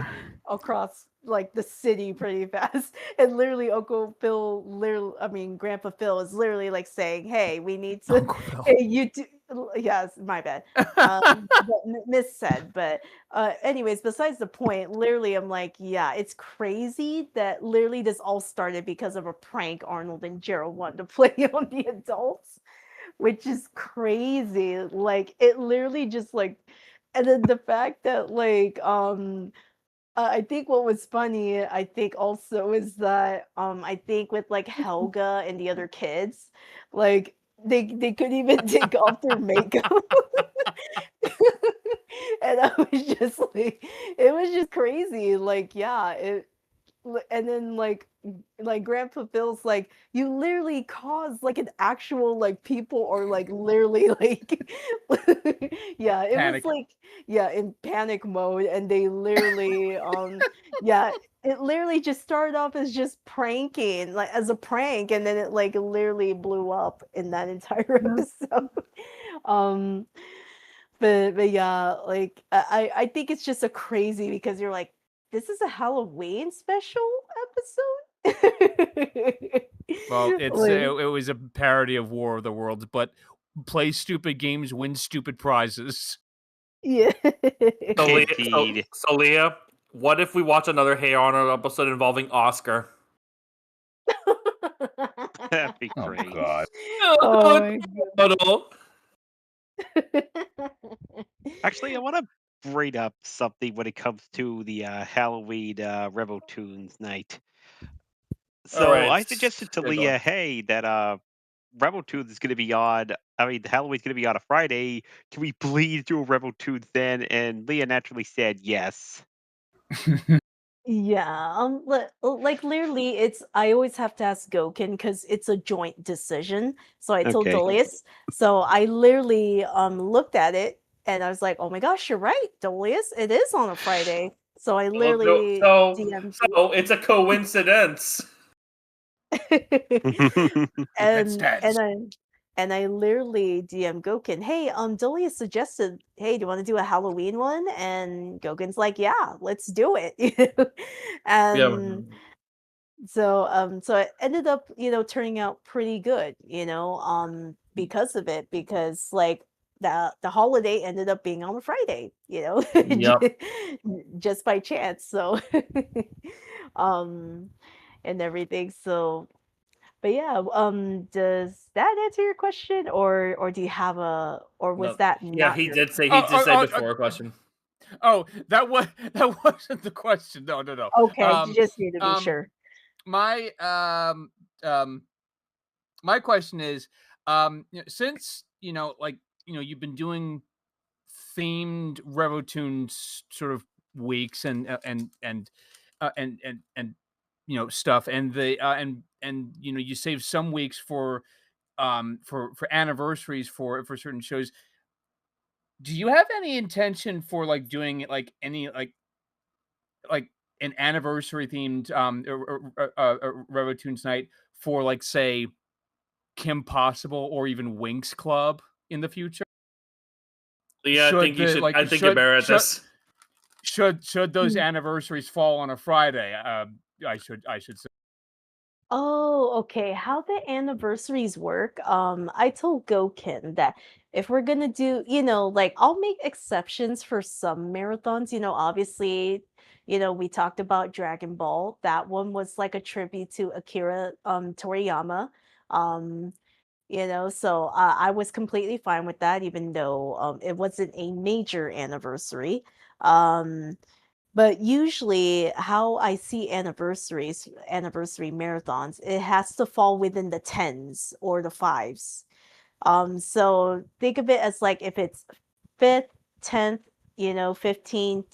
across like the city pretty fast. And literally Uncle Phil Grandpa Phil is literally like saying, "Hey, we need to Uncle Phil. hey, you do yes, my bad." But Miss said, but anyways, besides the point, literally I'm like, yeah, it's crazy that literally this all started because of a prank Arnold and Gerald wanted to play on the adults, which is crazy. Like it literally just like and then the fact that like I think what was funny, I think also is that I think with like Helga and the other kids, like they couldn't even take off their makeup. And I was just like it was just crazy. Like, yeah, and then like Grandpa Phil's like, you literally caused like an actual like people or like literally like yeah, it was Panic. like yeah, in panic mode and they literally yeah, it literally just started off as just pranking, like as a prank, and then it like literally blew up in that entire episode. Um but yeah, like I think it's just a crazy because you're like, this is a Halloween special episode? Well, it Like, was a parody of War of the Worlds, but play stupid games, win stupid prizes. yeah. So, Indeed. Leah, what if we watch another Hey Arnold episode involving Oscar? That'd be Oh great. God. Oh my Actually, I want to bring up something when it comes to the Halloween Revo Toons night. All So right. I suggested to Yeah, go Leah, on. hey, that Revo Toons is going to be on. I mean, Halloween's going to be on a Friday. Can we please do a Revo Toons then? And Leah naturally said yes. Yeah, like literally, it's I always have to ask Goken because it's a joint decision. So I told Okay. Dolius. So I literally looked at it and I was like, "Oh my gosh, you're right, Dolius. It is on a Friday." So I literally DM'd So it's a coincidence. That's and stats. I literally DM Goken, "Hey, Dolius suggested, hey, do you want to do a Halloween one?" And Goken's like, "Yeah, let's do it." Yeah. And so it ended up, turning out pretty good, because of it, because like the holiday ended up being on a Friday, Yep. just by chance. So um and everything. So but yeah, does that answer your question, or do you have or was No. that Yeah, not he your did say Oh, he did oh, say oh, before a question. oh, that wasn't the question. No, no, no. okay, you just need to be sure. My um my question is, since you've been doing themed RevoTunes sort of weeks and stuff, and the and you save some weeks for anniversaries for certain shows. Do you have any intention for like doing like any like an anniversary themed RevoTunes night for like say Kim Possible or even Winx Club in the future? Yeah, Should the like I think you're better at this. should those Mm. anniversaries fall on a Friday? I should say. Oh, okay. How the anniversaries work? I told Gokin that if we're gonna do, like I'll make exceptions for some marathons. Obviously, we talked about Dragon Ball. That one was like a tribute to Akira Toriyama. Um, so I was completely fine with that, even though it wasn't a major anniversary. Um, but usually, how I see anniversary marathons, it has to fall within the tens or the fives. So think of it as like if it's 5th, 10th, 15th,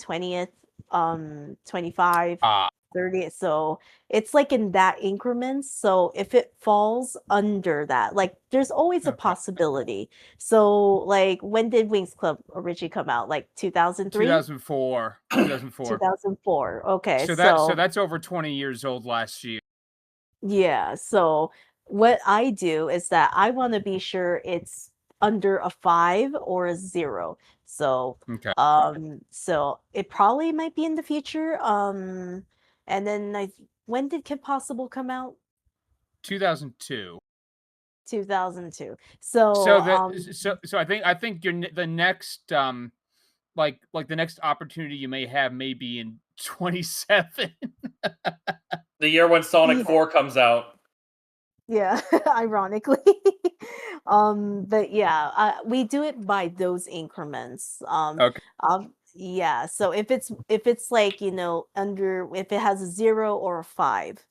20th, 25, Ah, 30th. So it's like in that increments. So if it falls under that, like there's always a okay. possibility. So like when did Wings Club originally come out? Like 2003? 2004. 2004. 2004. Okay, So so that's over 20 years old last year. yeah, so what I do is that I want to be sure it's under a 5 or a 0. So Okay. so it probably might be in the future. And then when did Kim Possible come out? 2002. 2002. So So so I think the next like the next opportunity you may have may be in 27. The year when Sonic yeah. 4 comes out. Yeah, ironically. But yeah, we do it by those increments. Okay. Yeah, so if it's like, under if it has a 0 or a 5,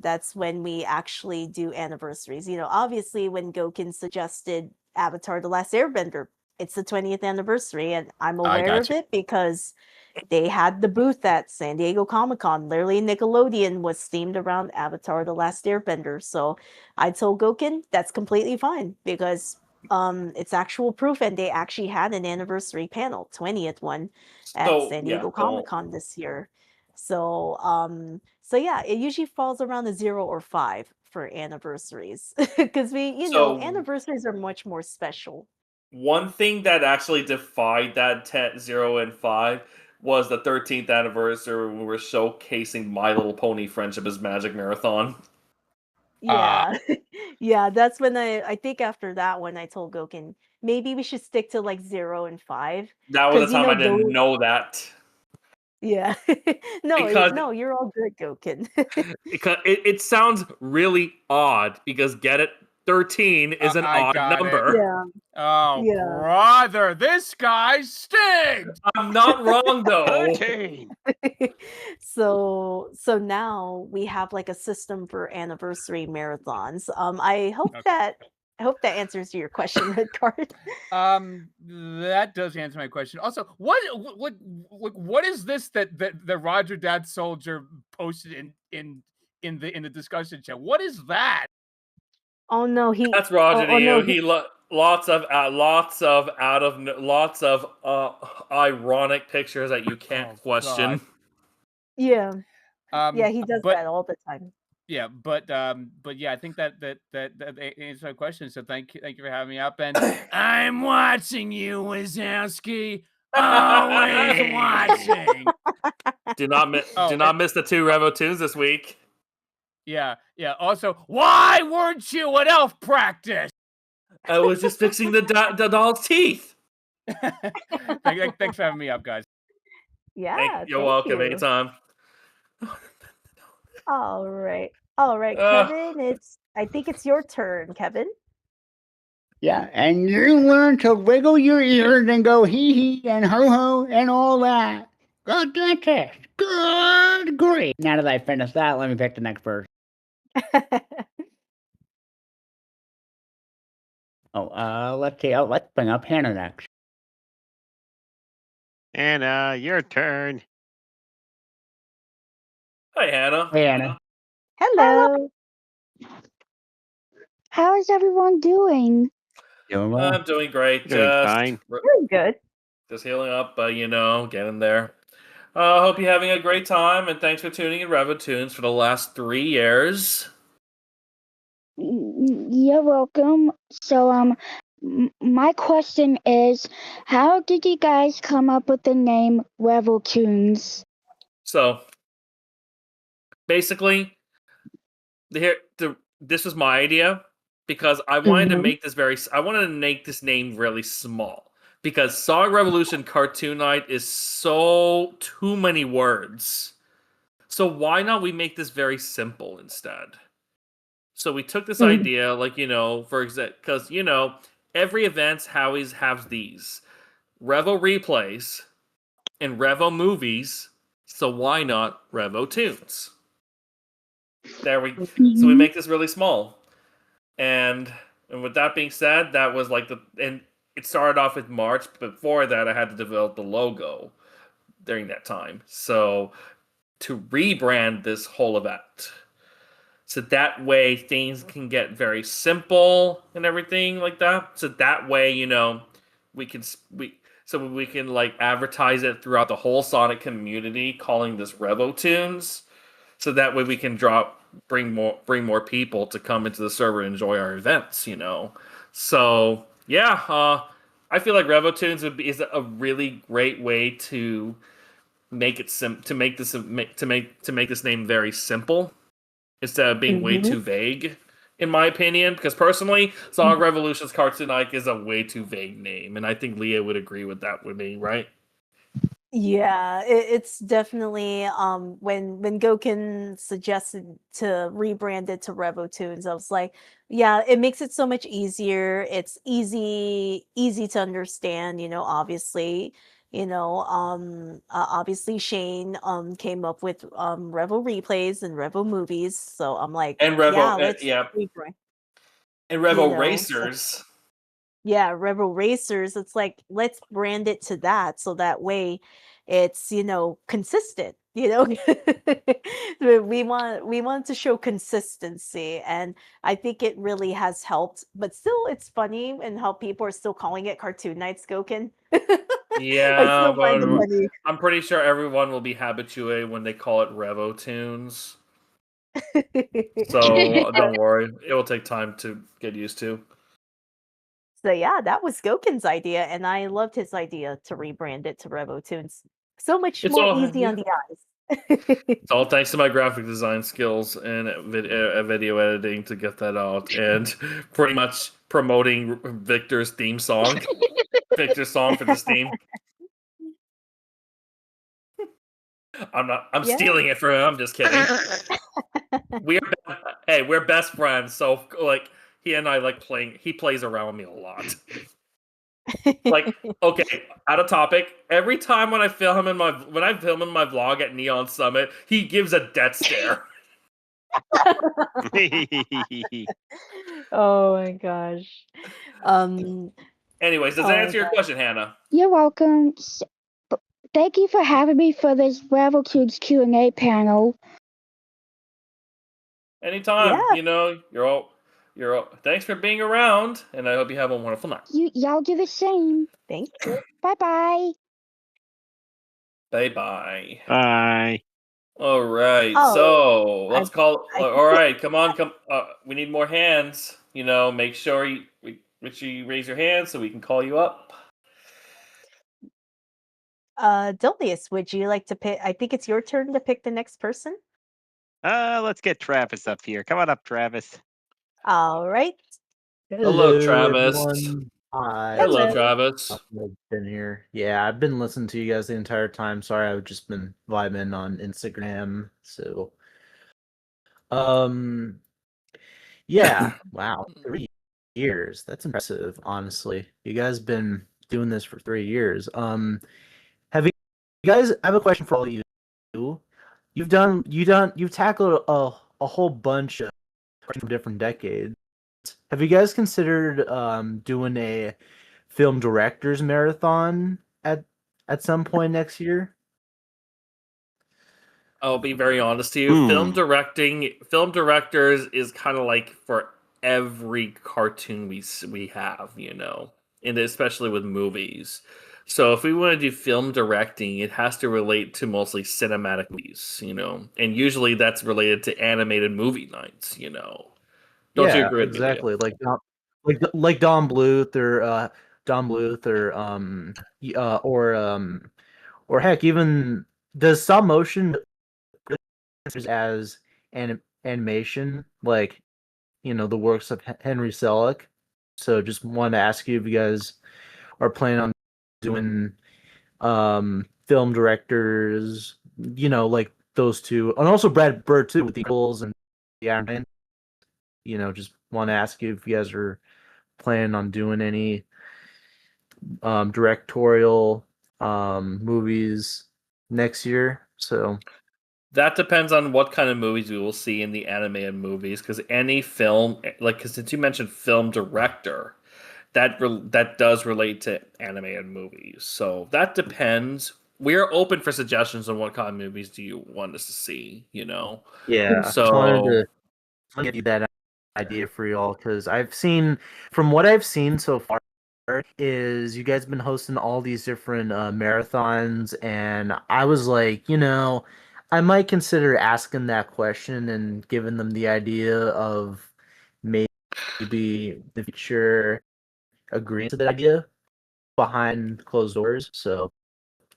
that's when we actually do anniversaries. Obviously when Goken suggested Avatar: The Last Airbender, it's the 20th anniversary, and I'm I aware got of you. it because they had the booth at San Diego Comic-Con. Literally, Nickelodeon was themed around Avatar: The Last Airbender. So I told Goken that's completely fine because it's actual proof, and they actually had an anniversary panel, 20th one, at So San yeah, Diego Comic-Con this year. So yeah, it usually falls around a 0 or 5 for anniversaries because so anniversaries are much more special. one thing that actually defied that 10, 0 and 5 was the 13th anniversary when we were showcasing My Little Pony Friendship as Magic Marathon. Ah, Yeah. Yeah, that's when I think after that one I told Goken, maybe we should stick to like 0 and 5 That was the because time I didn't those know that. yeah. No, Because no, you're all good, Goken. it sounds really odd because get it, 13 is an I odd got it. number. Yeah, Oh, yeah. brother, this guy stinks. I'm not wrong though. 13. So now we have like a system for anniversary marathons. Okay. I hope that answers your question, Red Card. That does answer my question. Also, what is this that Roger Dad Soldier posted in the discussion chat? What is that? Oh no, That's Roger to oh no, you. Lots of ironic pictures that you can't Oh question. God. yeah. Yeah, he does But that all the time. yeah, but yeah, I think that answers my question. So thank you for having me up. And I'm watching you, Wazowski. Always watching. Do not Oh, not miss the 2 Revo Toons this week. yeah. Also, why weren't you at elf practice? I was just fixing the doll's teeth. Thanks for having me up, guys. Yeah, You're thank welcome you. anytime. All right. All right, Uh, Kevin, I think it's your turn, Kevin. Yeah, and you learn to wiggle your ears and go hee hee and ho ho and all that. Good test. Good grief. Now that I finished that, let me pick the next verse. Let's see. Oh, let's bring up Hannah next. And your turn. Hi, Hannah. Hey, Hannah. Hello. How is everyone doing? Doing well. I'm doing great. Doing fine. Very good. Just healing up, but getting there. Hope you're having a great time, and thanks for tuning in Revo Toons for the last 3 years. You're welcome. So, my question is, how did you guys come up with the name Revo Toons? So, basically, this was my idea because I wanted to make this name really small because Sonic Revolution Cartoon Night is so too many words. So why not we make this very simple instead? So we took this idea, for example, because every event always has these Revo replays and Revo movies. So why not Revo Tunes? So we make this really small, and And with that being said, that was like and it started off with March. Before that, I had to develop the logo during that time. So to rebrand this whole event, so that way things can get very simple and everything like that. So that way, we can we can like advertise it throughout the whole Sonic community, calling this Revo Toons. So that way we can bring more people to come into the server and enjoy our events. So yeah, I feel like Revo Toons is a really great way to make it to make this to make this name very simple instead of being way Mhm. too vague, in my opinion. Because personally, Sonic Revolution's Cartoon Ike is a way too vague name, and I think Leah would agree with that with me, right? Yeah, it's definitely when Goken suggested to rebrand it to Revo Tunes, I was like, yeah, it makes it so much easier. It's easy to understand, obviously. Obviously Shane came up with Revo replays and Revo movies. So I'm like, And yeah, Revo, let's yeah, rebrand, and you Revo know. Racers. Yeah, Rebel Racers, it's like, let's brand it to that so that way it's, consistent, we want to show consistency, and I think it really has helped, but still it's funny and how people are still calling it Cartoon Nights Goken. I Yeah, still find it but funny. I'm pretty sure everyone will be habitué when they call it Revo Tunes. So don't worry, it will take time to get used to. So yeah, that was Goken's idea, and I loved his idea to rebrand it to Revo Tunes. So much It's more all easy yeah. on the eyes. It's all thanks to my graphic design skills and video editing to get that out, and pretty much promoting Victor's theme song, Victor's song for this theme. I'm not. I'm Yeah. stealing it from him. I'm just kidding. We're best friends, so like he and I like playing. He plays around with me a lot. Like, okay, out of topic. Every time when I film in my vlog at Neon Summit, he gives a death stare. Oh my gosh. Um, Anyways, does that oh my answer your god. question, Hannah? You're welcome. Thank you for having me for this Revel Kids Q&A panel. Anytime. Yeah, You're all. Thanks for being around, and I hope you have a wonderful night. Y'all do the same. thank you. Bye bye. Bye bye. Bye. All right, Oh, so I let's call. I All right, come on, come. We need more hands. Make sure make sure you raise your hand so we can call you up. Delius, would you like to pick? I think it's your turn to pick the next person. Let's get Travis up here. Come on up, Travis. All right. Hello, Travis. everyone. Hi. Hello, Hello. Travis. I've been here. Yeah, I've been listening to you guys the entire time. Sorry, I've just been vibing on Instagram. So, um, yeah. Wow, 3 years. That's impressive, honestly. You guys been doing this for 3 years. Have you guys? I have a question for all of you. You've tackled a whole bunch of from different decades. Have you guys considered doing a film directors marathon at some point next year? I'll be very honest to you. Hmm. Film directors is kind of like for every cartoon we have, and especially with movies. So if we want to do film directing, it has to relate to mostly cinematic movies, and usually that's related to animated movie nights. Don't you Yeah, agree with me, Leah? exactly. Like Don Bluth or or heck, even does stop motion as animation, like the works of Henry Selick. So just wanted to ask you if you guys are planning on doing film directors, like those two, and also Brad Bird too with the Eagles and the Iron Man. Just want to ask you if you guys are planning on doing any directorial movies next year. So That depends on what kind of movies we will see in the animated movies, because any film, because since you mentioned film director, that does relate to animated movies. So that depends. We are open for suggestions on what kind of movies do you want us to see. Yeah, just wanted So to give you that idea for y'all because from what I've seen so far, is you guys been hosting all these different marathons, and I was like, I might consider asking that question and giving them the idea of maybe the future agreeing to the idea behind closed doors. So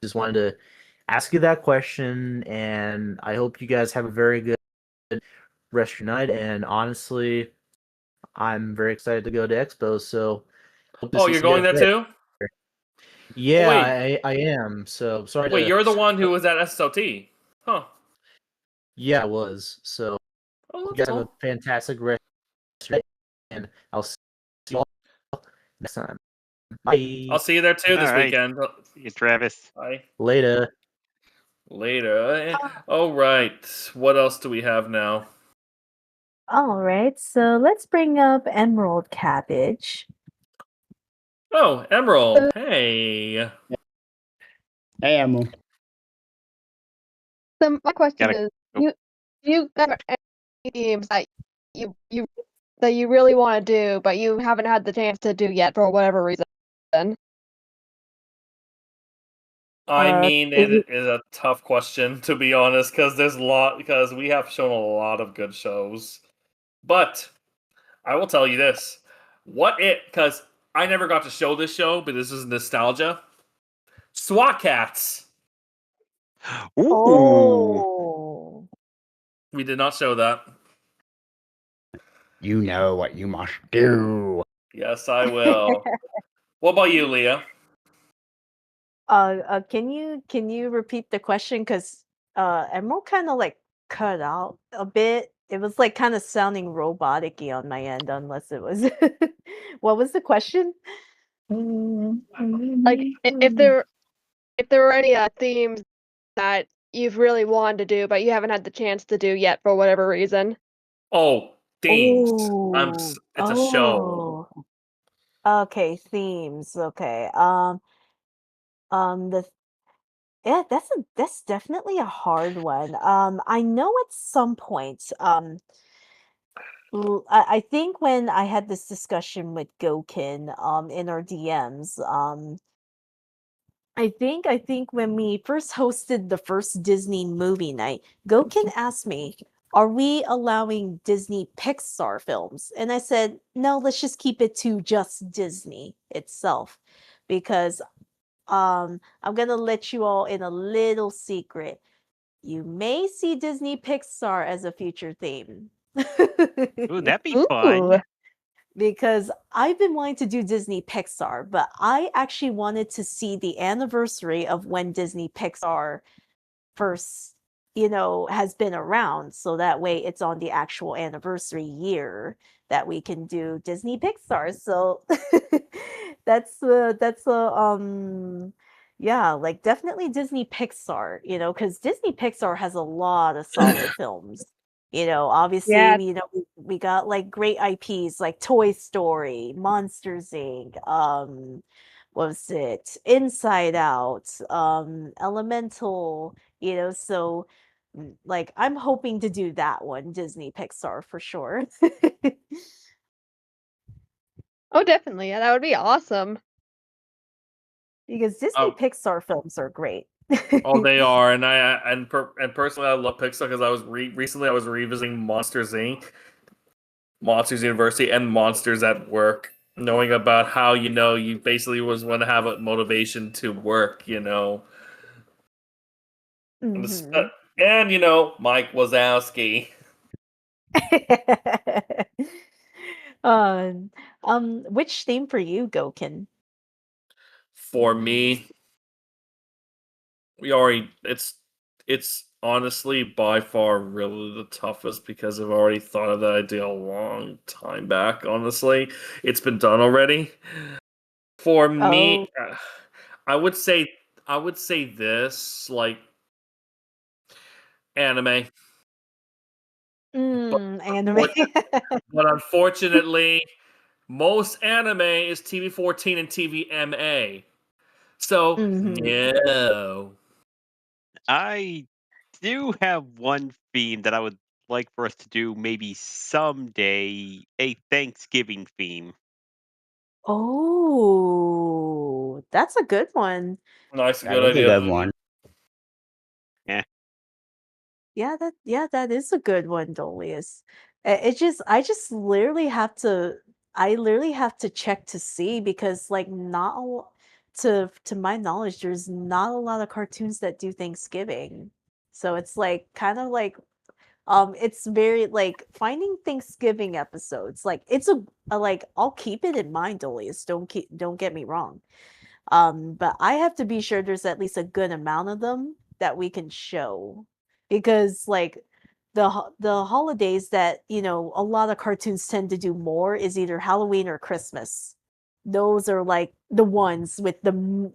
just wanted to ask you that question, and I hope you guys have a very good rest of your night. And honestly, I'm very excited to go to Expo, so hope to oh, see you're you going guys there there. too? Yeah, Wait, I am. So sorry wait, to. you're the one who was at SOT, huh? Yeah, I was. So Oh, hope you that's guys have a cool. fantastic rest of your day, and I'll see you all next time. Bye. I'll see you there too All this right. weekend. See you, Travis. Bye. Later. Later. All right. What else do we have now? All right, so let's bring up Emerald Cabbage. Oh, Emerald. Hey. Hey, Emma. So my question Gotta. is, Oh, you got any themes that you really want to do, but you haven't had the chance to do yet for whatever reason? I mean, Is it is a tough question to be honest, because we have shown a lot of good shows. But I will tell you this: because I never got to show this show, but this is nostalgia. SWAT Cats. ooh. Oh. We did not show that. You know what you must do. Yes, I will. What about you, Leah? Can you repeat the question? Because Emerald kind of like cut out a bit. It was like kind of sounding robotic-y on my end, unless it was. What was the question? Like, if there were any themes that you've really wanted to do, but you haven't had the chance to do yet for whatever reason. Oh, themes. Oh, It's a show. oh. Okay, themes. Okay. The Yeah, that's definitely a hard one. I know at some point, I think when I had this discussion with Goken, in our DMs, I think when we first hosted the first Disney movie night, Goken asked me, "Are we allowing Disney Pixar films?" And I said, "No, let's just keep it to just Disney itself." Because I'm gonna let you all in a little secret. You may see Disney Pixar as a future theme. Ooh, that'd be Ooh. fun. Because I've been wanting to do Disney Pixar, but I actually wanted to see the anniversary of when Disney Pixar first, has been around. So that way it's on the actual anniversary year that we can do Disney Pixar. So yeah, like definitely Disney Pixar, because Disney Pixar has a lot of solid films. Obviously, Yeah. we got like great IPs like Toy Story, Monsters Inc. What was it? Inside Out, Elemental, so like I'm hoping to do that one, Disney Pixar for sure. Oh, definitely. Yeah, that would be awesome. Because Disney Oh, Pixar films are great. oh, they are, and personally, I love Pixar because recently I was revisiting Monsters Inc., Monsters University, and Monsters at Work, knowing about how you basically was want to have a motivation to work, and, Mhm. Mike Wazowski. Um, which theme for you, Goken? For me, we already it's honestly by far really the toughest because I've already thought of that idea a long time back. Honestly, it's been done already. For Oh, me, I would say this, like, Anime. Anime. But unfortunately, most anime is TV-14 and TVMA. So, Mhm. no. I do have one theme that I would like for us to do maybe someday, a Thanksgiving theme. Oh, that's a good one. Nice, That good is a idea. good one. Yeah. That is a good one, Dolius. I just literally have to check to see because like not a to my knowledge, there's not a lot of cartoons that do Thanksgiving. So it's like kind of like it's very like finding Thanksgiving episodes. Like it's a like I'll keep it in mind, Dolius. Don't get me wrong. But I have to be sure there's at least a good amount of them that we can show because like the holidays that a lot of cartoons tend to do more is either Halloween or Christmas. Those are like the ones with like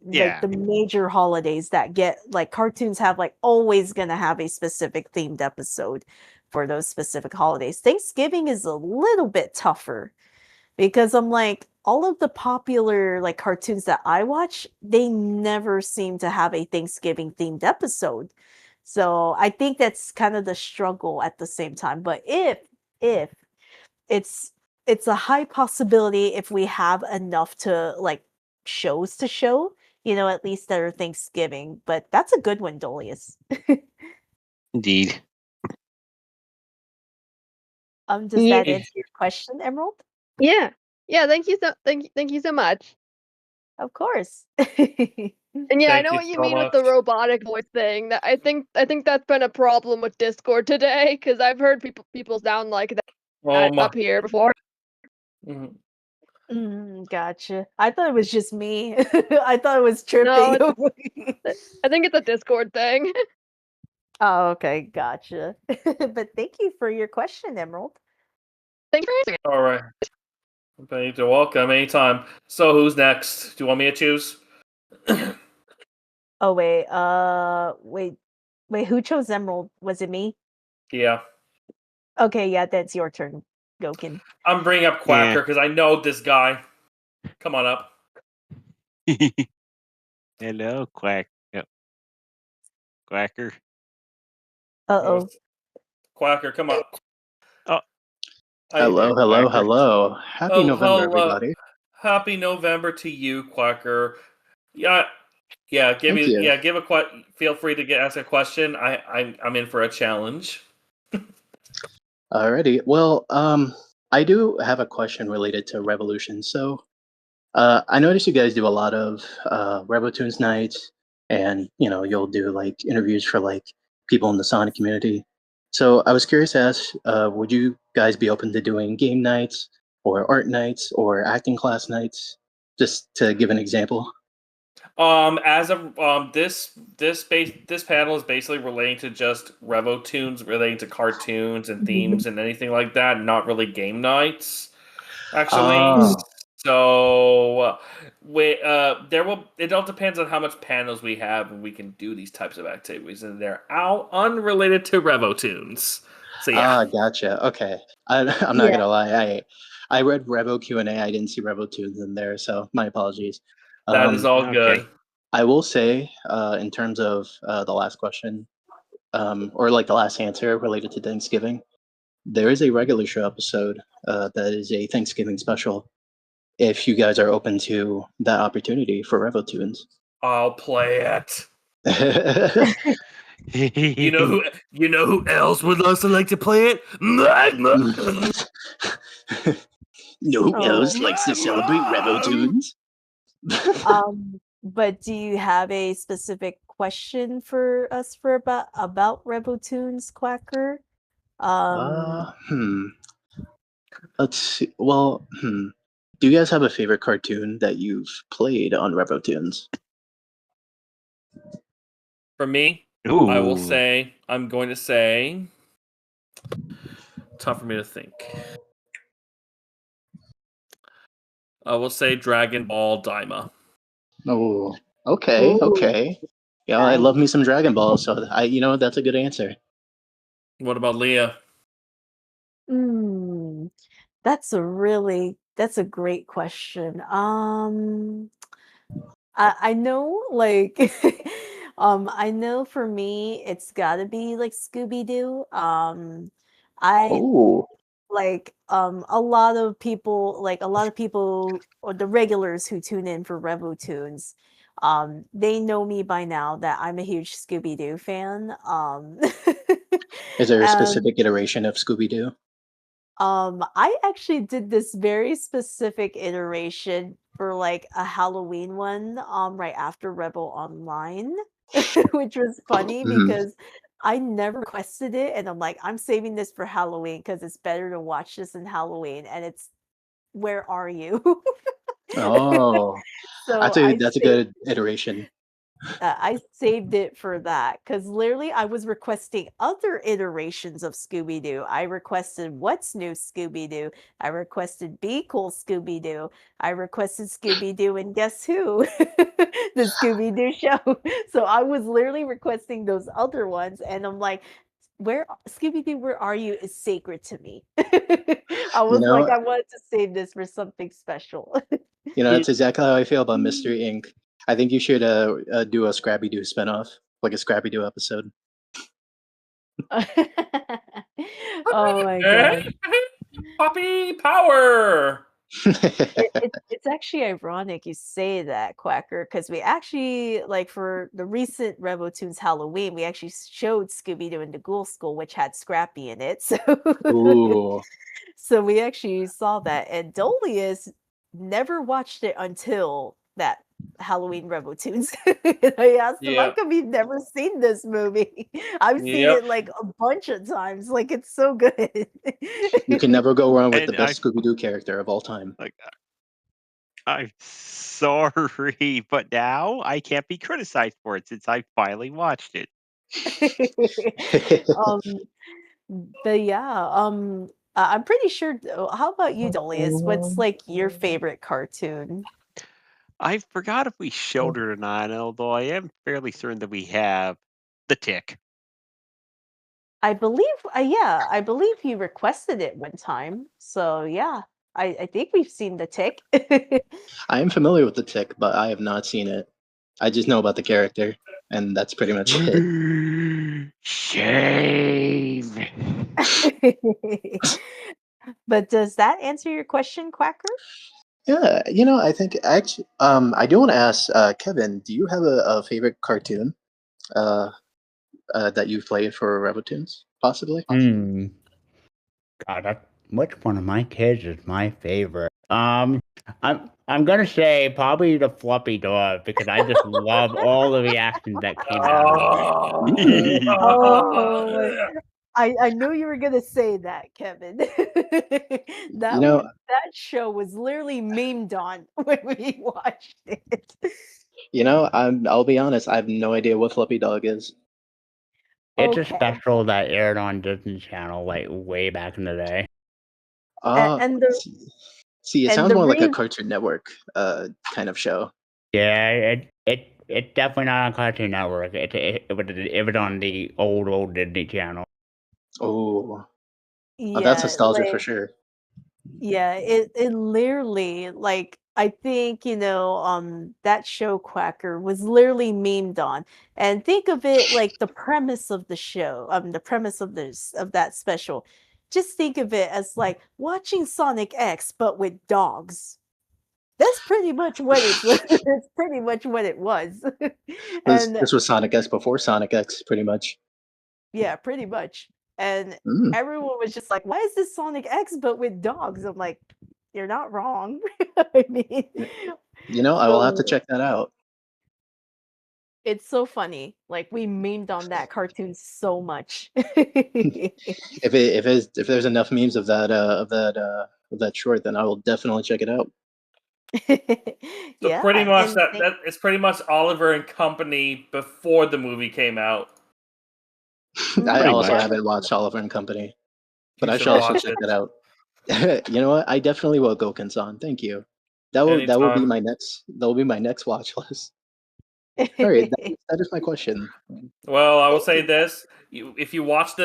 Yeah. the major holidays that get like cartoons have like always gonna have a specific themed episode for those specific holidays. Thanksgiving is a little bit tougher because I'm like all of the popular like cartoons that I watch, they never seem to have a Thanksgiving themed episode. So I think that's kind of the struggle at the same time. But if it's it's a high possibility if we have enough to like shows to show, at least that are Thanksgiving. But that's a good one, Dolius. Indeed. Does Yeah. that answer your question, Emerald? Yeah. Yeah, thank you so much. Of course. And yeah, I Thank know you what you so mean with much. the robotic voice thing. That I think that's been a problem with Discord today because I've heard people sound like Oh that my. up here before. Mhm. Gotcha. I thought it was just me. I thought it was No, tripping. I think it's a Discord thing. Oh, okay, gotcha. But thank you for your question, Emerald. Thanks for answering. All right. You're welcome anytime. So, who's next? Do you want me to choose? Oh wait, who chose Emerald? Was it me? Yeah. Okay, yeah, that's your turn, Goken. I'm bringing up Yeah. Quacker because I know this guy. Come on up. Hello, Quacker. Uh-oh. Quacker, come on. Oh, How you doing, Hello, Quacker? hello. Happy November, Hello. everybody. Happy November to you, Quacker. Yeah, Thank you. give a feel free to ask a question. I'm in for a challenge. Alrighty. Well, I do have a question related to Revolution. So, I noticed you guys do a lot of Revo Toons nights, and you'll do like interviews for like people in the Sonic community. So, I was curious to ask, would you guys be open to doing game nights, or art nights, or acting class nights? Just to give an example. As of this panel is basically relating to just Revo Tunes, relating to cartoons and themes and anything like that, not really game nights, actually. Oh, So, it all depends on how much panels we have and we can do these types of activities, and they're all unrelated to Revo Tunes. So yeah, gotcha. Okay, I'm not Yeah. gonna lie. I read Revo Q&A. I didn't see Revo Tunes in there, so my apologies. that is all okay. good. I will say, in terms of the last question, or like the last answer related to Thanksgiving, there is a regular show episode that is a Thanksgiving special. If you guys are open to that opportunity for Revo Tunes. I'll play it. You know who else would also like to play it? Magma. No one else Oh. likes to celebrate Revo Tunes. But do you have a specific question for us for about Revo Tunes, Quacker? Hmm. Let's see. Well, do you guys have a favorite cartoon that you've played on Revo Tunes? For me, Ooh. I'm going to say, tough for me to think. I will say Dragon Ball Daima. Oh, okay, Ooh, okay. Yeah, I love me some Dragon Ball, so that's a good answer. What about Leah? Mm, that's a great question. I know like I know for me it's gotta be like Scooby Doo. I Oh, a lot of people or the regulars who tune in for Revo Toons, they know me by now that I'm a huge Scooby Doo fan. is there a And specific iteration of Scooby Doo? I actually did this very specific iteration for like a Halloween one, right after Rebel Online, which was funny Hmm. because I never requested it, and I'm like, I'm saving this for Halloween because it's better to watch this in Halloween, and it's Where Are You? Oh, So that's a good iteration. I saved it for that because literally I was requesting other iterations of Scooby Doo. I requested What's New Scooby Doo. I requested Be Cool Scooby Doo. I requested Scooby Doo and Guess Who? The Scooby Doo show. So I was literally requesting those other ones, and I'm like, where Scooby Doo, Where Are You is sacred to me. I You was like, know, I wanted to save this for something special. that's exactly how I feel about Mystery Inc. I think you should do a Scrappy Doo spinoff, like a Scrappy Doo episode. Oh my Eh? god. Puppy power. It's actually ironic you say that, Quacker, because we actually, like, for the recent Revo Toons Halloween, we actually showed Scooby-Doo and the Ghoul School, which had Scrappy in it. So, Ooh, so we actually saw that, and Dolius never watched it until that Halloween Revo Toons. And I asked him, "How Yep. come you've never seen this movie?" I've seen Yep. it like a bunch of times. Like it's so good. you can never go wrong with the And I best Scooby Doo character of all time. like I'm sorry, but now I can't be criticized for it since I finally watched it. um, but yeah, I'm pretty sure. How about you, Dolius? What's like your favorite cartoon? I forgot if we showed it or not, although I am fairly certain that we have the tick. I believe, yeah, I believe you requested it one time. So yeah, I think we've seen the tick. I am familiar with the Tick, but I have not seen it. I just know about the character, and that's pretty much it. Shame. But does that answer your question, Quacker? Yeah, I think actually, I do want to ask Kevin, do you have a favorite cartoon uh, that you've played for Revotoons, possibly? Hmm. God, which one of my kids is my favorite? I'm gonna say probably the Fluffy Dog because I just love all the reactions that came out of it. Oh, I knew you were gonna say that, Kevin. You know, That show was literally memed on when we watched it. I'll be honest, I have no idea what Fluffy Dog is. It's a Okay. special that aired on Disney Channel like way back in the day. Uh, And the see, it and sounds the more like a reason Cartoon Network kind of show. Yeah, it's definitely not on Cartoon Network. It was on the old Disney Channel. Oh, that's yeah, nostalgia for sure. yeah, it literally like I think, that show Quacker was literally memed on. And think of it like the premise of the show, the premise of that special. Just think of it as like watching Sonic X but with dogs. That's pretty much what it's it's pretty much what it was. And This was Sonic X before Sonic X, pretty much. yeah, pretty much. And Mm. everyone was just like, "Why is this Sonic X but with dogs?" I'm like, "You're not wrong." I mean, I will have to so check that out. it's so funny. Like we memed on that cartoon so much. If there's enough memes of that short, then I will definitely check it out. So Yeah, pretty much and that it's pretty much Oliver and Company before the movie came out. I Pretty also much. haven't watched Oliver and Company, but You I should shall also watch check it that out. You know what? I definitely will Goken-san. Thank you. That will be anytime. my next watch list. All right, that is my question. Well, I will say this: if you watch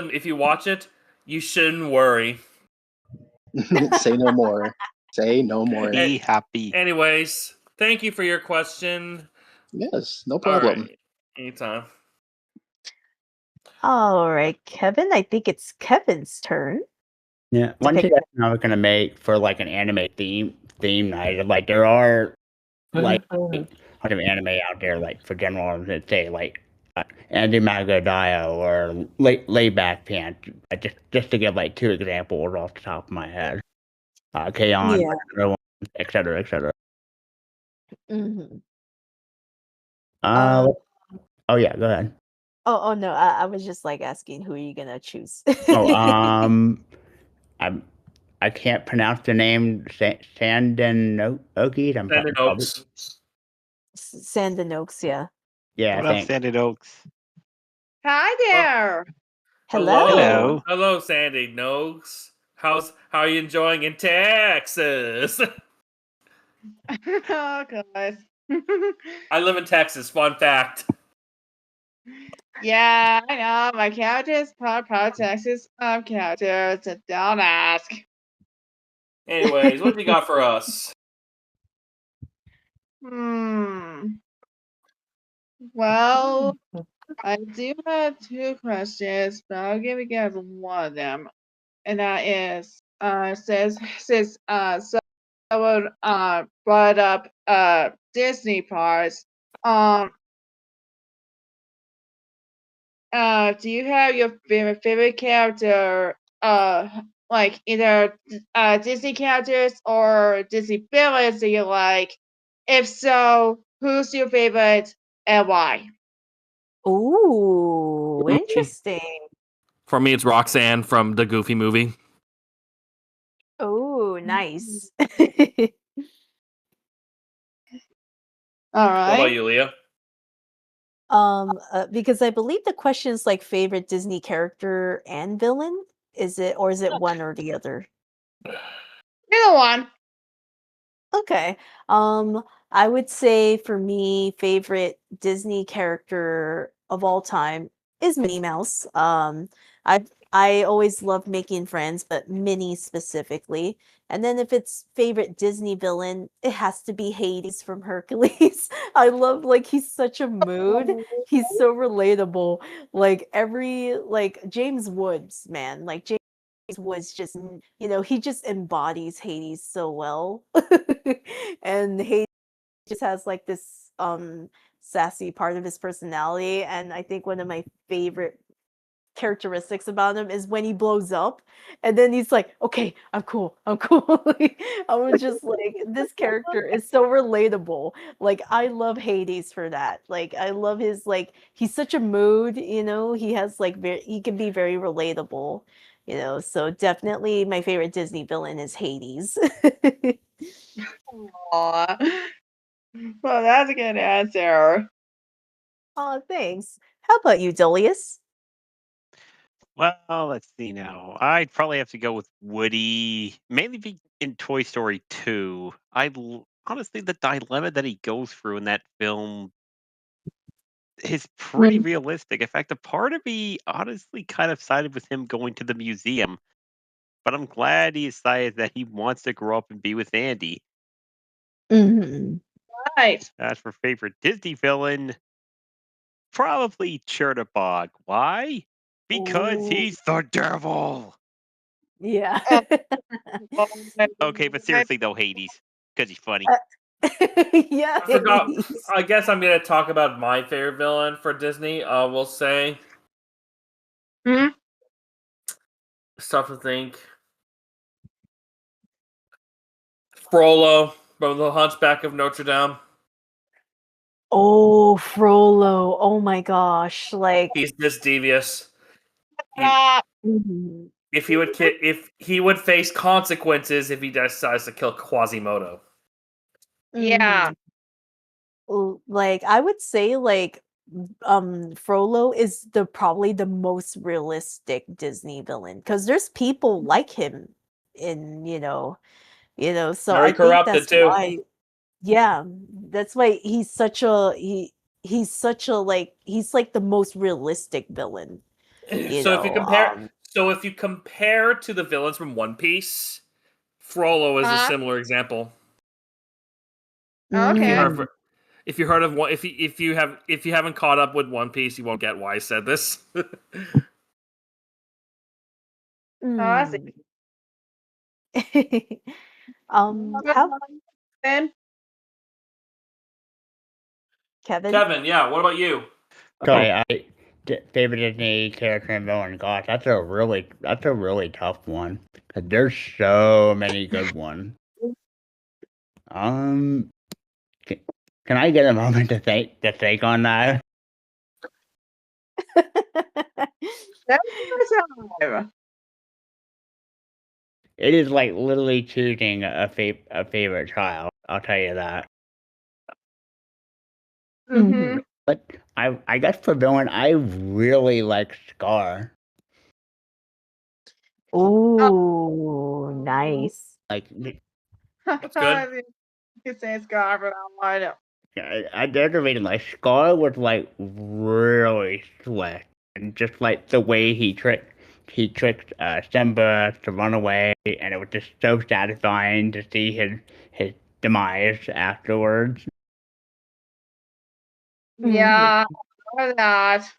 it, you shouldn't worry. Say no more. Say no more. Be happy. Anyways, thank you for your question. Yes, no All problem. right, anytime. All right, Kevin. I think it's Kevin's turn. Yeah, To one pick thing I was gonna make for like an anime theme night. Like there are like a bunch of anime out there like for general that say like Andy Magadaya or Layback Pants. Just to give like two examples off the top of my head. K-On, Yeah. et cetera, et cetera. Mhm. Oh yeah, go ahead. Oh no, I was just like asking who are you gonna choose? Oh, I can't pronounce the name Sandenoki. I'm Sandon probably Oaks. Sandon Oaks, yeah. yeah. What I up, think Sandon Oaks? Hi there. Hello. Hello, Sandy Noakes. How are you enjoying in Texas? Oh, gosh. I live in Texas. Fun fact. Yeah, I know. My character is part Texas character, so don't ask. Anyways, what do you got for us? Well, I do have two questions, but I'll give you guys one of them. And that is, since someone brought up Disney parks, do you have your favorite character, like either Disney characters or Disney villains that you like? If so, who's your favorite and why? Ooh, interesting. For me, it's Roxanne from the Goofy movie. Oh, nice. All What about right. you, Leah? Because I believe the question is like favorite Disney character and villain. Is it one or the other? Either one. Okay. I would say for me, favorite Disney character of all time is Minnie Mouse. I always love making friends, but Minnie specifically. And then if it's favorite Disney villain, it has to be Hades from Hercules. I love like he's such a mood. He's so relatable. Like James Woods, man. Like James was just he just embodies Hades so well. And Hades just has like this sassy part of his personality, and I think one of my favorite characteristics about him is when he blows up and then he's like, okay, I'm cool. Like, I was just like, this character is so relatable. Like I love Hades for that. Like I love his like he's such a mood, he has like he can be very relatable, so definitely my favorite Disney villain is Hades. Aw. Well, that's a good answer. Oh, thanks. How about you, Dolius? Well, let's see now. I'd probably have to go with Woody, mainly in Toy Story 2. Honestly, the dilemma that he goes through in that film is pretty realistic. In fact, a part of me honestly kind of sided with him going to the museum, but I'm glad he decided that he wants to grow up and be with Andy. Mhm. Right. As for favorite Disney villain, probably Chernabog. Why? Because Ooh. he's the devil. Yeah. Okay, but seriously though, Hades, because he's funny. Yeah. I forgot. I guess I'm gonna talk about my favorite villain for Disney. We'll say. It's tough to think. Frollo from The Hunchback of Notre Dame. Oh, Frollo. Oh my gosh. Like He's just devious. Mhm. If he would face consequences if he decides to kill Quasimodo. Yeah. Like I would say like Frollo is probably the most realistic Disney villain because there's people like him in so Very I think corrupted that's too. why yeah, that's why he's such a like he's like the most realistic villain. you So if you know, compare, to the villains from One Piece, Frollo is a similar example. Okay. If you heard of one, if you haven't caught up with One Piece, you won't get why I said this. I see. how Ben? Kevin? Kevin, yeah. What about you? Favorite Disney character and villain. Gosh, that's a really tough one. 'Cause there's so many good ones. Can, can I get a moment to think on that? That's your time. It is like literally choosing a favorite child. I'll tell you that. Mm-hmm. But I guess for villain, I really like Scar. Ooh, nice. Like That's good. You say Scar, but I don't. there's a reason. Like Scar was like really slick, and just like the way he tricked Simba to run away, and it was just so satisfying to see his demise afterwards. Yeah, or that.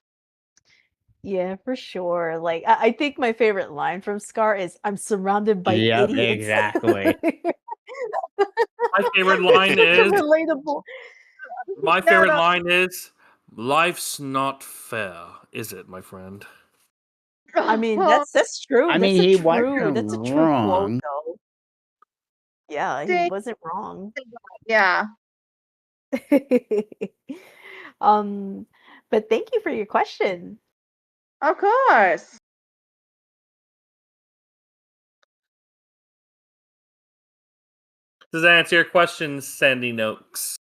Yeah, for sure. Like, I think my favorite line from Scar is, "I'm surrounded by Yep, idiots." exactly. My favorite line Such a is. relatable. My favorite line is, "Life's not fair, is it, my friend?" I mean, that's true. I That's mean, a he true wasn't quote, wrong. though. Yeah, he wasn't wrong. Yeah. Um, but thank you for your question. Of course. Does that answer your question, Sandy Noakes?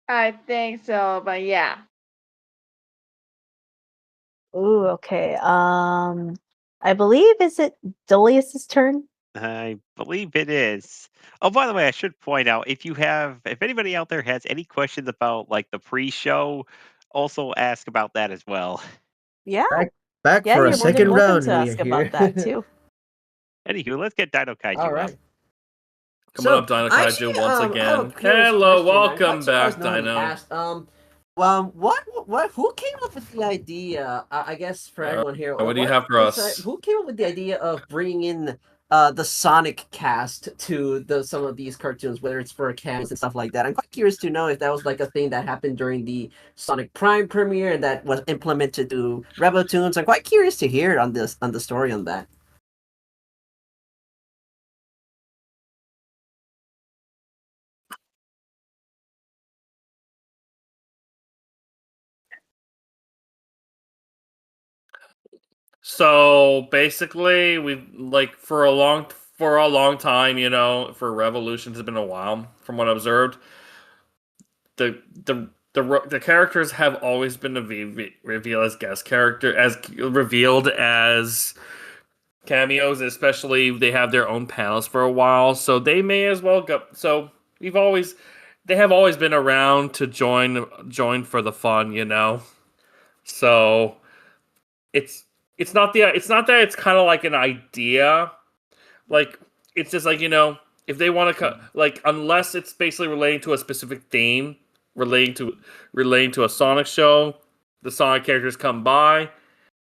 I think so, but yeah. Ooh, okay. I believe is it Dollius's turn? I believe it is. Oh, by the way, I should point out if anybody out there has any questions about like the pre-show, also ask about that as well. Yeah. Back Yeah, for a you're more than second welcome round. to We ask are here. about that too. Anywho, let's get Dino Kaiju All up. right. Coming up, Dino Kaiju once I have a again. curious Hello, question. I'm welcome quite back, surprised nobody Dino. asked. Who came up with the idea? I guess for everyone here, What do you have for us? Who came up with the idea of bringing in the Sonic cast to some of these cartoons, whether it's for cameos and stuff like that? I'm quite curious to know if that was like a thing that happened during the Sonic Prime premiere and that was implemented to Revo Toons. I'm quite curious to hear on the story on that. So basically, we've like for a long time, for Revolutions has been a while. From what I observed, the characters have always been revealed as revealed as cameos. Especially they have their own panels for a while, so they may as well go. So they have always been around to join for the fun. So it's not that it's kind of like an idea, like it's just like if they want to like unless it's basically relating to a specific theme, relating to a Sonic show, the Sonic characters come by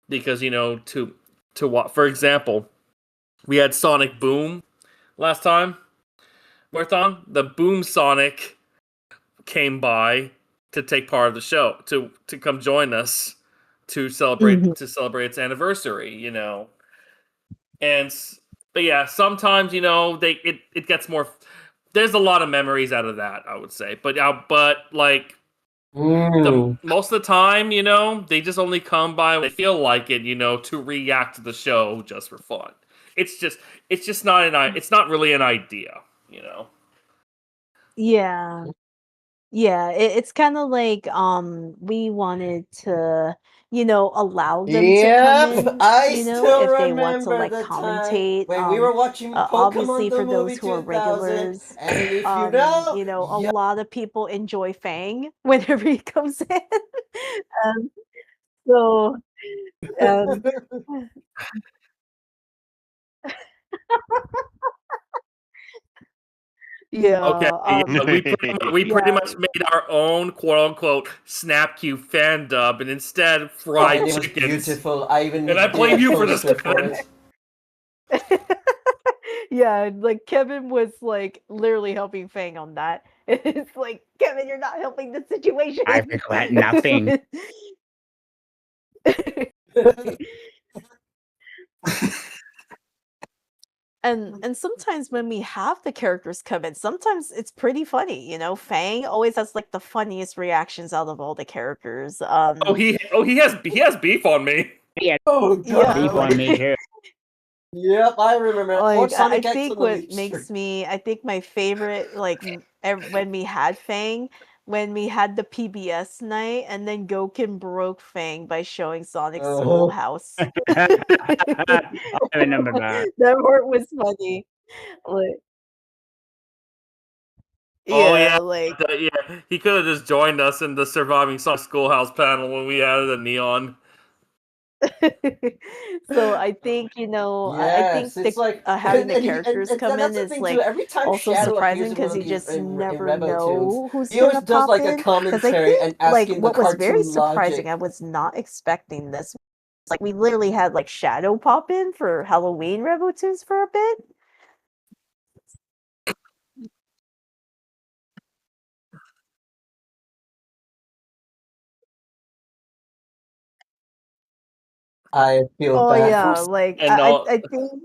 because to what, for example, we had Sonic Boom last time, Marathon. The Boom Sonic came by to take part of the show, to come join us to celebrate its anniversary. And but yeah, sometimes it gets more. There's a lot of memories out of that, I would say. But like most of the time, they just only come by when they feel like it, to react to the show just for fun. It's not really an idea. Yeah. Yeah, it's kind of like we wanted to, allow them to come in, I still if they want to remember like the time commentate. when we were watching Obviously Pokemon the for those movie who are 2000, regulars, and if you know, a lot of people enjoy Fang whenever he comes in. um, so And yeah, Okay, we pretty yeah. much made our own quote unquote SnapQ fan dub, and instead Oh, fried and it was chickens. beautiful. I even And I did blame a you for this, poster for Kevin. it. Yeah, like Kevin was like literally helping Fang on that. It's like, Kevin, you're not helping the situation. I regret nothing. And sometimes when we have the characters come in, sometimes it's pretty funny, you know. Fang always has like the funniest reactions out of all the characters. Oh, he has beef on me. Yeah, Oh Yeah, beef on me too. Yep, I remember. Or like I Sonic X think on the what leaf makes streak. me, I think my favorite, like when we had Fang, when we had the PBS night, and then Goken broke Fang by showing Sonic's schoolhouse. I remember that. That part was funny. Like, Oh yeah, yeah, like yeah. He could have just joined us in the surviving Sonic Schoolhouse panel when we had the neon. so I think, you know, I think Yes, it's like, having the and characters come in that's the is thing too. like Every time also Shadow appears surprising in one because of you these just in never Revo Toons, know who's he always gonna does pop like a in. Because I commentary and think like asking the what was very cartoon surprising, logic. I was not expecting this. Like we literally had like Shadow pop in for Halloween Revo Tunes for a bit. I feel Oh bad for. yeah, like And I think.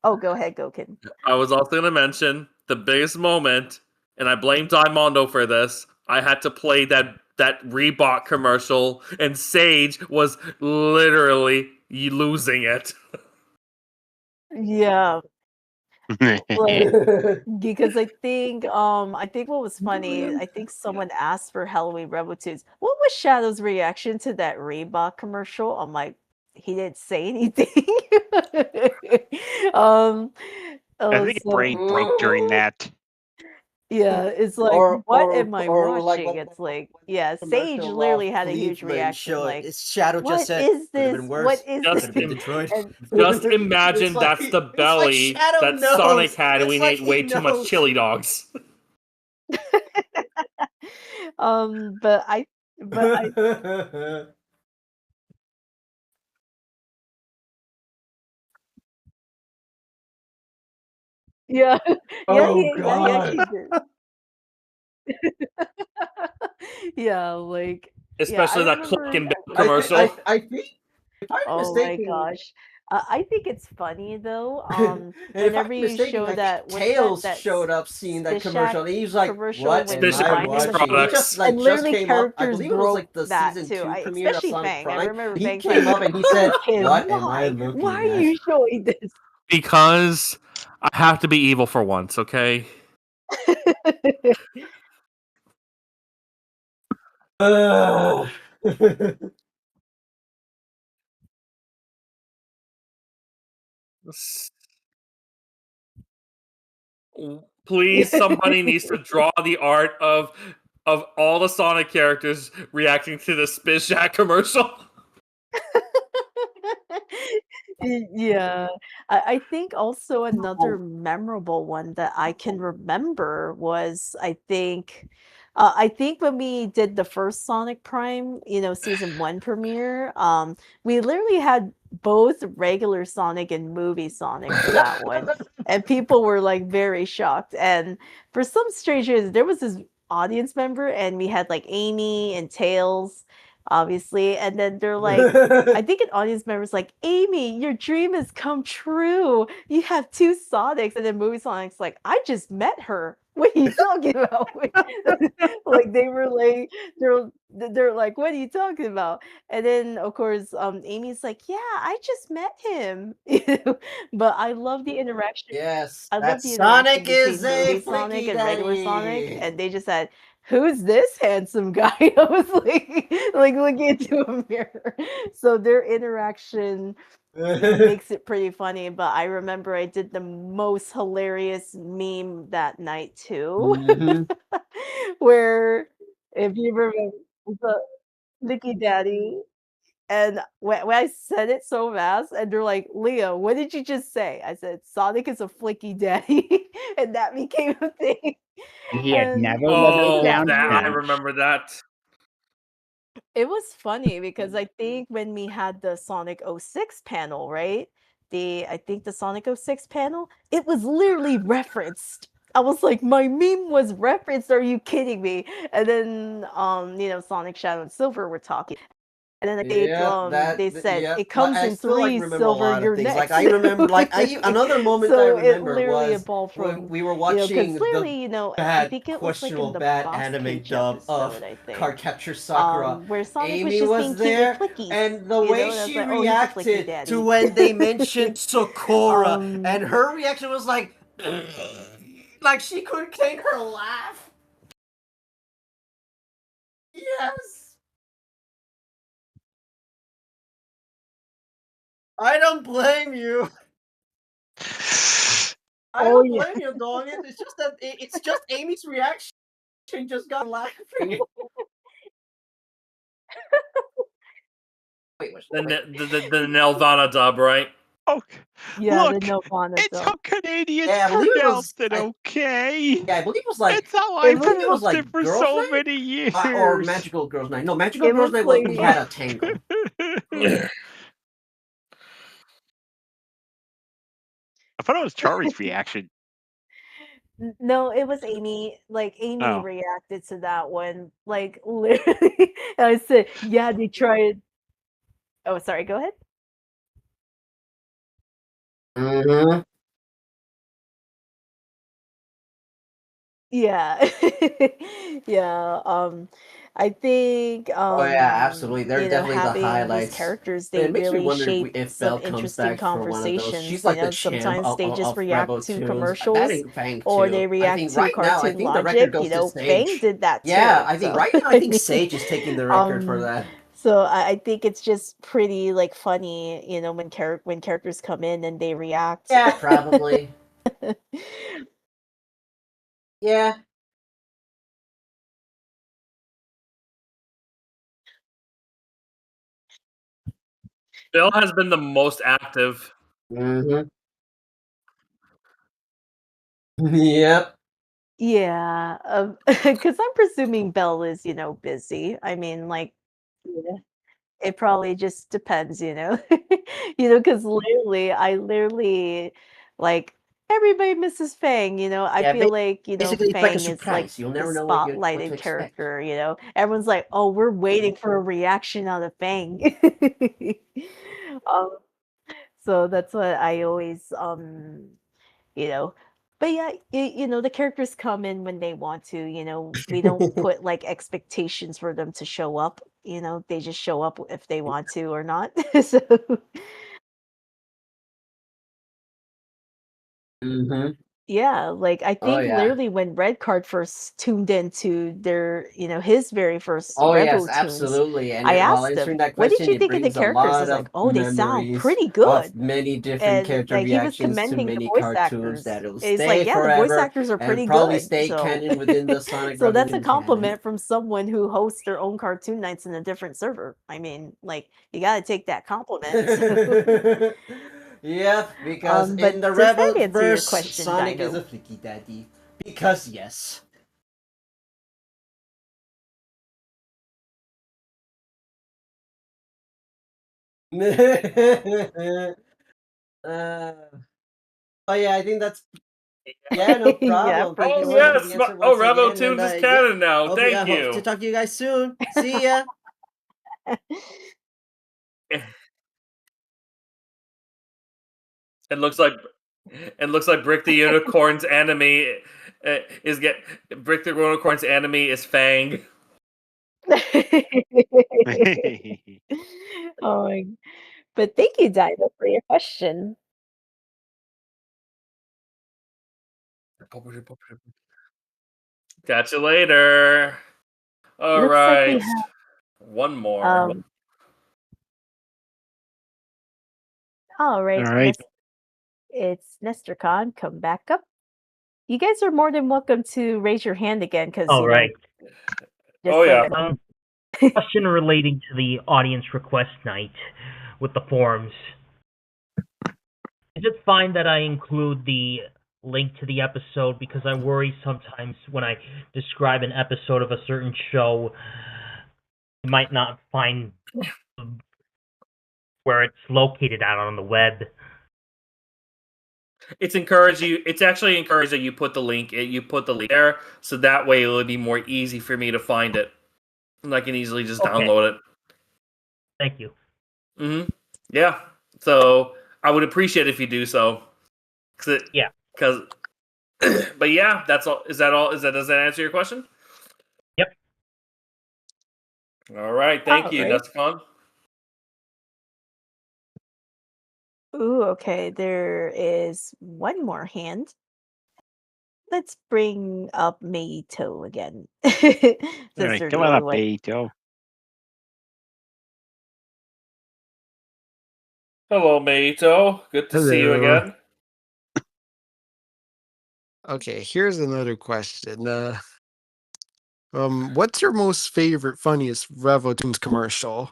Oh, go ahead, Goken. I was also going to mention the biggest moment, and I blame Diamondo for this. I had to play that Reebok commercial, and Sage was literally losing it. Yeah. Like, because I think what was funny, I think someone asked for Halloween Rebel Tunes. What was Shadow's reaction to that Reebok commercial? I'm like, he didn't say anything. um, I think his brain broke during that. yeah, it's like, what am I or like watching? It's like, yeah, Sage commercial of literally had a huge Cleveland reaction, show. like, It's Shadow just what said is could have this? been What worse. is Could this? have been Detroit. And Just It's imagine like that's the it's like belly Shadow that knows. Sonic had when It's he like ate he way too much knows. chili dogs. but I yeah, Oh yeah, he God. actually did. Yeah, like, yeah, I Especially that Click remember and Bake I think commercial. I think if I'm oh my mistaken, gosh. I think it's funny though, and if I'm whenever you mistaken, show I think that what's that Tails that showed up seeing that Spish Shack commercial, and he's like, commercial "What when am Spish I grinding the Shack watching?" He shake, products. just and just literally came up. I characters believe it was broke like the that season too. 2 I premiere of especially Sonic Fang. I Prime. remember He Fang's like, came up and he said, "Goken, "What am I why? Why looking are at?" you showing this?" Because I have to be evil for once, okay? Ugh. Please, somebody needs to draw the art of all the Sonic characters reacting to the Spish Shack commercial. Yeah. I think also another memorable one that I can remember was I think when we did the first Sonic Prime, you know, season 1 premiere, we literally had both regular Sonic and movie Sonic for that one. And people were like very shocked. And for some strange reason, there was this audience member and we had like Amy and Tails, obviously, and then they're like, I think an audience member's like, "Amy, your dream has come true. You have 2 Sonics." And then movie Sonic's like, "I just met her. What are you talking about?" Like they were like, they're like, "What are you talking about?" And then of course, Amy's like, "Yeah, I just met him." You know? But I love the interaction. Yes, I that love the interaction Sonic is between a movie Sonic flicky and regular Sonic, daddy. and they just said, "Who's this handsome guy?" I was like looking into a mirror. So their interaction makes it pretty funny. But I remember I did the most hilarious meme that night too, Mhm. where if you remember the Licky Daddy. And when I said it so fast, and they're like, "Leo, what did you just say?" I said, "Sonic is a flicky daddy," and that became a thing. He has And never I lived think it Oh, that down that I really since. remember that. it was funny because I think when we had the Sonic '06 panel, right? I think the Sonic '06 panel, it was literally referenced. I was like, my meme was referenced. Are you kidding me? And then, Sonic Shadow and Silver were talking, and then they said it Like comes I in still like 3, remember a Silver, lot of you're things. Like next. I remember, like another moment I So it remember literally was evolved when from, we were because watching the clearly, I bad, think it was like in questionable, the bad Boss anime Cage dub of episode, I think, Card Capture Sakura. where Sonic was Amy just being was cute with there, flickies, and the way and I was she like, oh, he's a flicky reacted to daddy. when they mentioned Sakura, Um, and her reaction was like, like she couldn't contain her laugh. Yes. I don't blame you. I Oh, don't yeah. blame you, dog. It's just that it's just Amy's reaction just got laughing. Wait, what's The Nelvana dub, right? Oh, Yeah, the look, Nelvana it's dub. how Canadians Yeah, I believe it was. pronounce it, okay? Yeah, I believe it was like. It's how It I was I think it was pronounced it like for Girls' so Night, many years. or Magical Girls' Night. No, Magical it Girls' was Night was like when we had a tangle. I thought it was Charlie's reaction. No, it was Amy. Like Amy Oh. reacted to that one. Like literally, I said, "Yeah, they tried." Oh, sorry. Go ahead. Mm-hmm. Yeah, yeah. I think Oh yeah, absolutely. They're definitely the having these highlights. characters, they It makes me really wonder shape if some Belle comes interesting back for one of those. conversations. She's like the champ Sometimes they just of react Revo to Tunes. That commercials, and Fang or too. they I react think to right now, I cartoon think the record logic. goes to Fang Sage. did that Yeah, too. I think So right now, I think Sage is taking the record for that. So I think it's just pretty like funny, when characters come in and they react. Yeah, probably. Yeah. Bill has been the most active. Mm-hmm. Yep. Yeah, because I'm presuming Belle is, busy. I mean, like, yeah, it probably just depends, because I literally, like, everybody misses Fang. I Yeah, feel like, basically, it's like a Fang is like surprise. You'll the never know what to spotlighted expect. character. Everyone's like, oh, we're waiting for a reaction out of Fang. um, so that's what I always, you know but yeah, the characters come in when they want to. We don't put like expectations for them to show up. They just show up if they want to or not. So Mm-hmm. yeah, like I Oh think yeah. literally when Red Card first tuned into his very first Oh yes, Revo Tunes, absolutely. And I while asked him, answering that what did question, you it think of the brings a characters? I lot was like, of oh, they sound memories pretty of good. many different And character like he was reactions to commending the many voice cartoons actors. that will It's like, stay yeah, the voice forever actors are and pretty probably good. stay So canon within the Sonic so that's a Revolution canon. compliment from someone who hosts their own cartoon nights in a different server. I mean, like, you got to take that compliment. So. Yep, because in But the does that Rebel answer your verse, question, Sonic is a Dino? flicky daddy. Because yes. uh, oh yeah, I think that's yeah, no Yeah, problem. for Thank you Oh so much sure. for the yes, answer once Revo again, and Tunes is yeah, canon now. I Thank hope to you. talk to you guys soon. See ya. It looks like Brick the Unicorn's enemy is get Brick the Unicorn's enemy is Fang. Oh my, but thank you, Dino, for your question. Catch you later. All Looks like we right, have one more. um all All right, right. it's Nestor Khan. Come back up. You guys are more than welcome to raise your hand again because All right. Oh just yeah. like Question relating to the audience request night with the forums. Is it fine that I include the link to the episode, because I worry sometimes when I describe an episode of a certain show, you might not find where it's located out on the web. It's actually encouraged that you put the link there, so that way it'll be more easy for me to find it. And I can easily just download it. Thank you. Yeah. So I would appreciate it if you do so. Yeah. But yeah, that's all. Does that answer your question? Yep. All right. Thank you, Alright. Nescon. Ooh, okay. There is one more hand. Let's bring up Meito again. All Since right, there's come on only up, one. Beto. Hello, Meito. Good to see you Hello. again. Okay, here's another question. What's your most favorite, funniest Revo Toons commercial?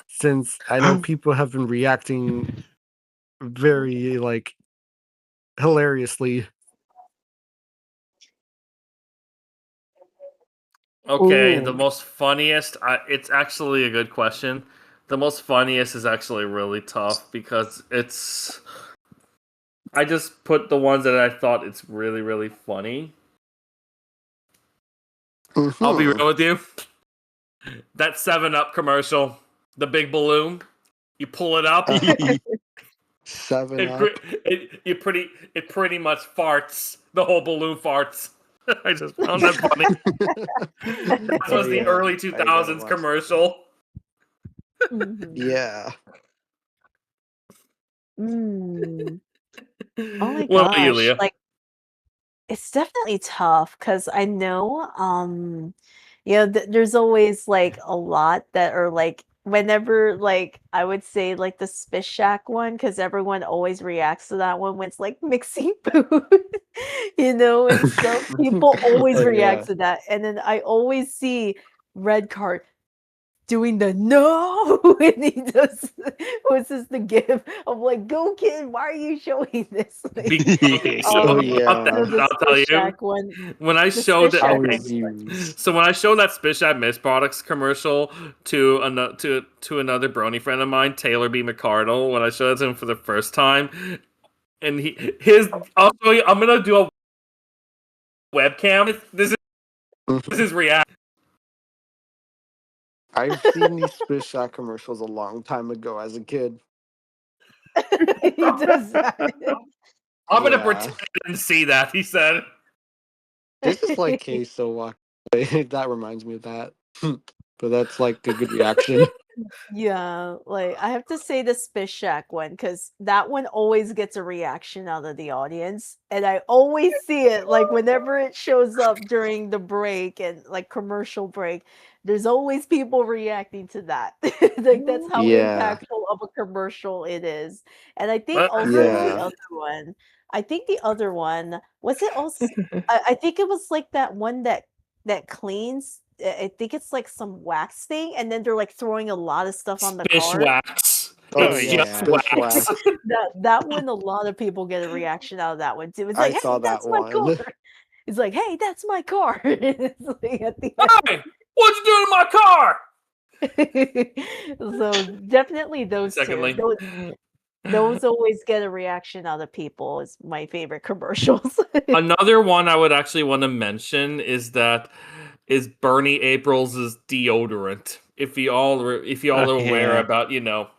Since I know people have been reacting very hilariously. Okay, the Ooh. most funniest. It's actually a good question. The most funniest is actually really tough because I just put the ones that I thought it's really, really funny. I'll be real with you. That 7-Up commercial, the big balloon, you pull it up. 7-Up. It pretty much farts. The whole balloon farts. I just found that funny. That was the early 2000s commercial. Yeah. Oh my What about you, gosh. Leah? It's definitely tough because I know, there's always a lot that are whenever I would say the Spish Shack one, because everyone always reacts to that one when it's mixing food, and stuff. People always Oh, react yeah. to that, and then I always see Red Card doing the no, and he does what's this the gif of Goken, why are you showing this? Okay, so Oh, yeah. The I'll tell Spish you. Shack one. When I The showed Spish that, Shack How one's is funny. used. so when I showed that Spish at Miss Products commercial to another brony friend of mine, Taylor B. McCardle, when I showed it to him for the first time, and I'll show you. I'm gonna do a webcam. This is react. I've seen these Spish Shack commercials a long time ago as a kid. He does that. I'm gonna Yeah. pretend I didn't see that. He said. This is like Queso walk away. That reminds me of that. But that's a good reaction. Yeah, I have to say the Spish Shack one because that one always gets a reaction out of the audience, and I always see it whenever it shows up during the break and commercial break. There's always people reacting to that. That's how Yeah. impactful of a commercial it is. And I think also the Yeah. other one. I think the other one was it also. I think it was that one that cleans. I think it's some wax thing, and then they're throwing a lot of stuff on the Spish car. wax. Oh, It's yeah. just Spish wax. wax. That one, a lot of people get a reaction out of that one too. It's I hey, saw that's that my one. car. It's hey, that's my car. It's at the Hey, what you doing in my car? end. So definitely those two. Secondly, Those always get a reaction out of people. Is my favorite commercials. another one I would actually want to mention is Bernie April's deodorant. If you all are aware Yeah. about,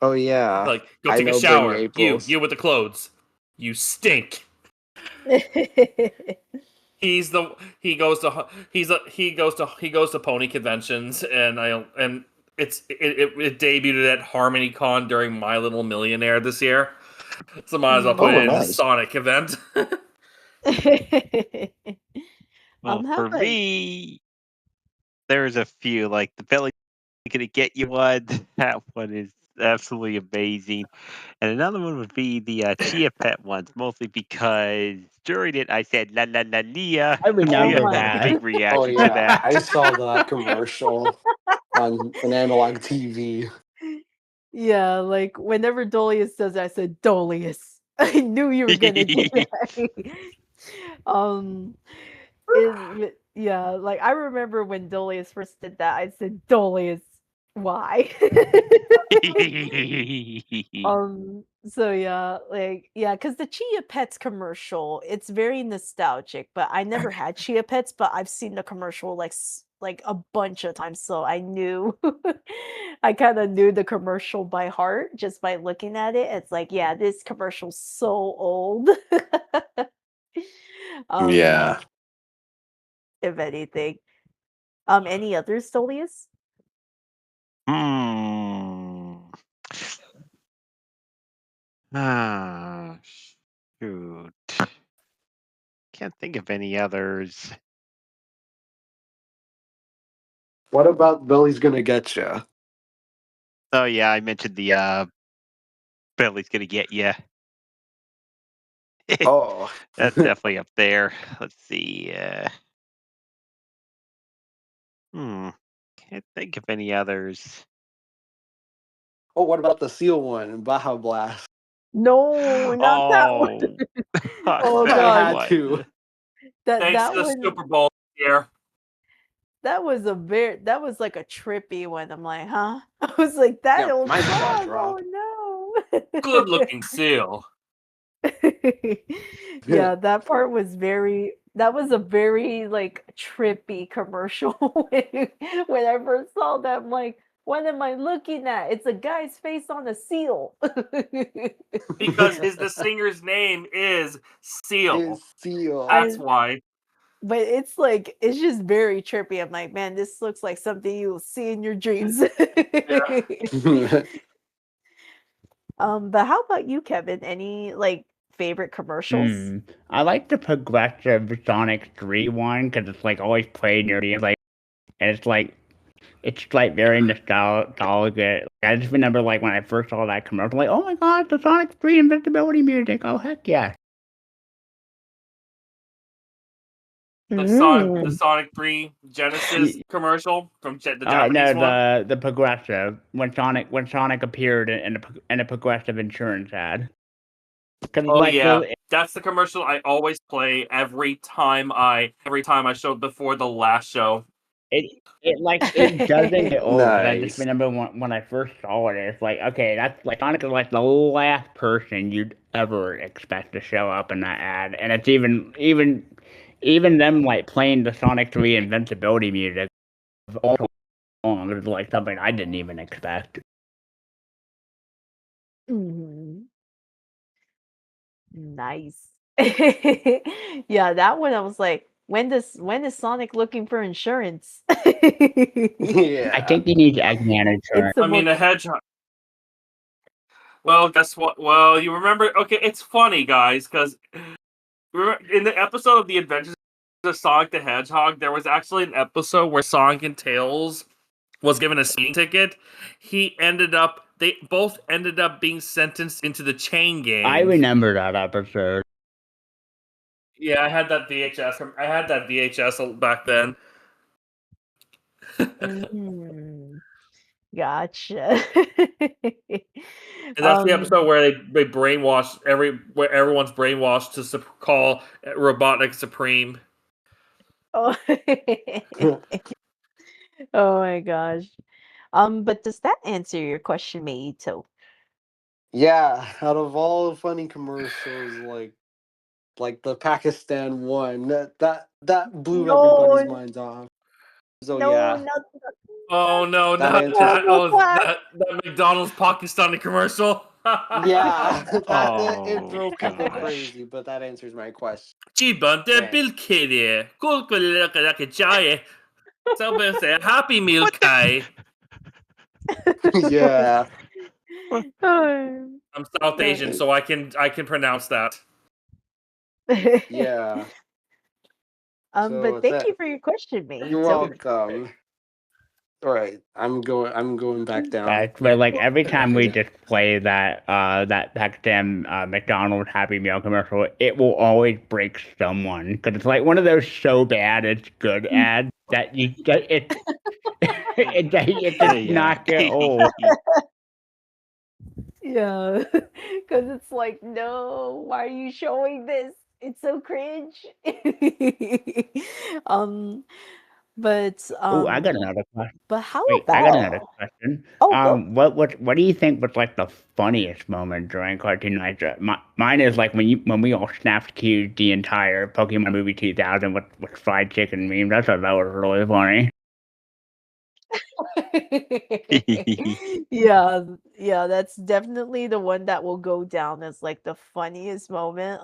Oh, yeah. go I take a know Bernie shower. April's. You with the clothes. You stink. He goes to pony conventions, and it debuted at HarmonyCon during My Little Millionaire this year. So might as well put Oh, it in the nice. Sonic event. Well, How for about me, there's a few like the belly gonna get you one. That one is absolutely amazing. And another one would be the Chia Pet ones, mostly because during it I said la la la Lia. I oh remember Chia my got a that. big Oh, reaction to yeah. that. I saw that commercial. on an analog TV. Yeah, like whenever Dollius does that, I said Dollius. I knew you were gonna do that. um, yeah, like I remember when Dollius first did that, I said Dollius, why? So yeah, like yeah, because the Chia Pets commercial, it's very nostalgic, but I never had Chia Pets, but I've seen the commercial like a bunch of times, so I knew I kind of knew the commercial by heart just by looking at it. It's like, yeah, this commercial's so old. Yeah. um, if anything. Any others, Stolius? Hmm. Ah, shoot. Can't think of any others. What about Billy's Gonna Get Ya? Oh yeah, I mentioned the Billy's gonna get you. Oh. That's definitely up there. Let's see. Can't think of any others. Oh, what about the seal one? Baja Blast. No, not that one. Oh, Oh that I gosh, had one. to. Thanks that to the one Super Bowl here. that was like a trippy one. I'm like, huh? I was like, that Yeah, old my jaw song. dropped. Oh no. Good looking seal. Yeah, that part was that was a very like trippy commercial when I first saw that. I'm like, what am I looking at? It's a guy's face on a seal. Because the singer's name is Seal. Is seal. That's why. But it's like it's just very trippy. I'm like, man, this looks like something you'll see in your dreams. But how about you, Kevin? Any like favorite commercials? I like the progressive Sonic 3 one because it's like always played near the like, and it's like very nostalgic. I just remember like when I first saw that commercial, like, oh my god, the Sonic 3 invincibility music! Oh heck yeah! The Sonic 3 Genesis commercial from the Japanese one. No, the progressive when Sonic appeared in a progressive insurance ad. Oh like yeah, that's the commercial I always play every time I show before the last show. It doesn't get old. I just Nice. remember when I first saw it, it's like, okay, that's like Sonic is like the last person you'd ever expect to show up in that ad, and it's even them like playing the Sonic 3 invincibility music all along is like something I didn't even expect. Nice. Yeah, that one I was like, when is Sonic looking for insurance? Yeah. I think he needs Eggman insurance. I mean, the hedgehog. Well, guess what? Well, you remember? Okay, it's funny, guys, because in the episode of The Adventures of Sonic the Hedgehog, there was actually an episode where Sonic and Tails was given a speeding ticket. They both ended up being sentenced into the chain gang. I remember that episode. Yeah, I had that VHS back then. Gotcha. And that's the episode where they brainwash where everyone's brainwashed to call Robotnik Supreme. Oh. Oh my gosh. But does that answer your question, Meito? Yeah, out of all the funny commercials, like the Pakistan one, that blew everybody's minds off. So yeah, Oh no, that not answers. that! Oh, that McDonald's Pakistani commercial. Yeah, it Oh drove people gosh. crazy, but that answers my question. Chiban de bilkiri. Kulkulaka jaya. Somebody say Happy Meal Kai. Yeah. I'm South Asian, so I can pronounce that. Yeah. But thank you for your question, Meito. You're welcome. All right, I'm going back down. But like every time we just play that Pakistan McDonald's Happy Meal commercial, it will always break someone because it's like one of those so bad it's good ads that you get it. it does not get old. Yeah, because it's like, no, why are you showing this? It's so cringe. um, but Oh, I got another question. but how Wait, I got about? another question. Oh, go. What do you think was like the funniest moment during Cartoon Night? Mine is like when we all snapped queued the entire Pokemon movie 2000 with fried chicken meme. That was really funny. Yeah, yeah, that's definitely the one that will go down as like the funniest moment.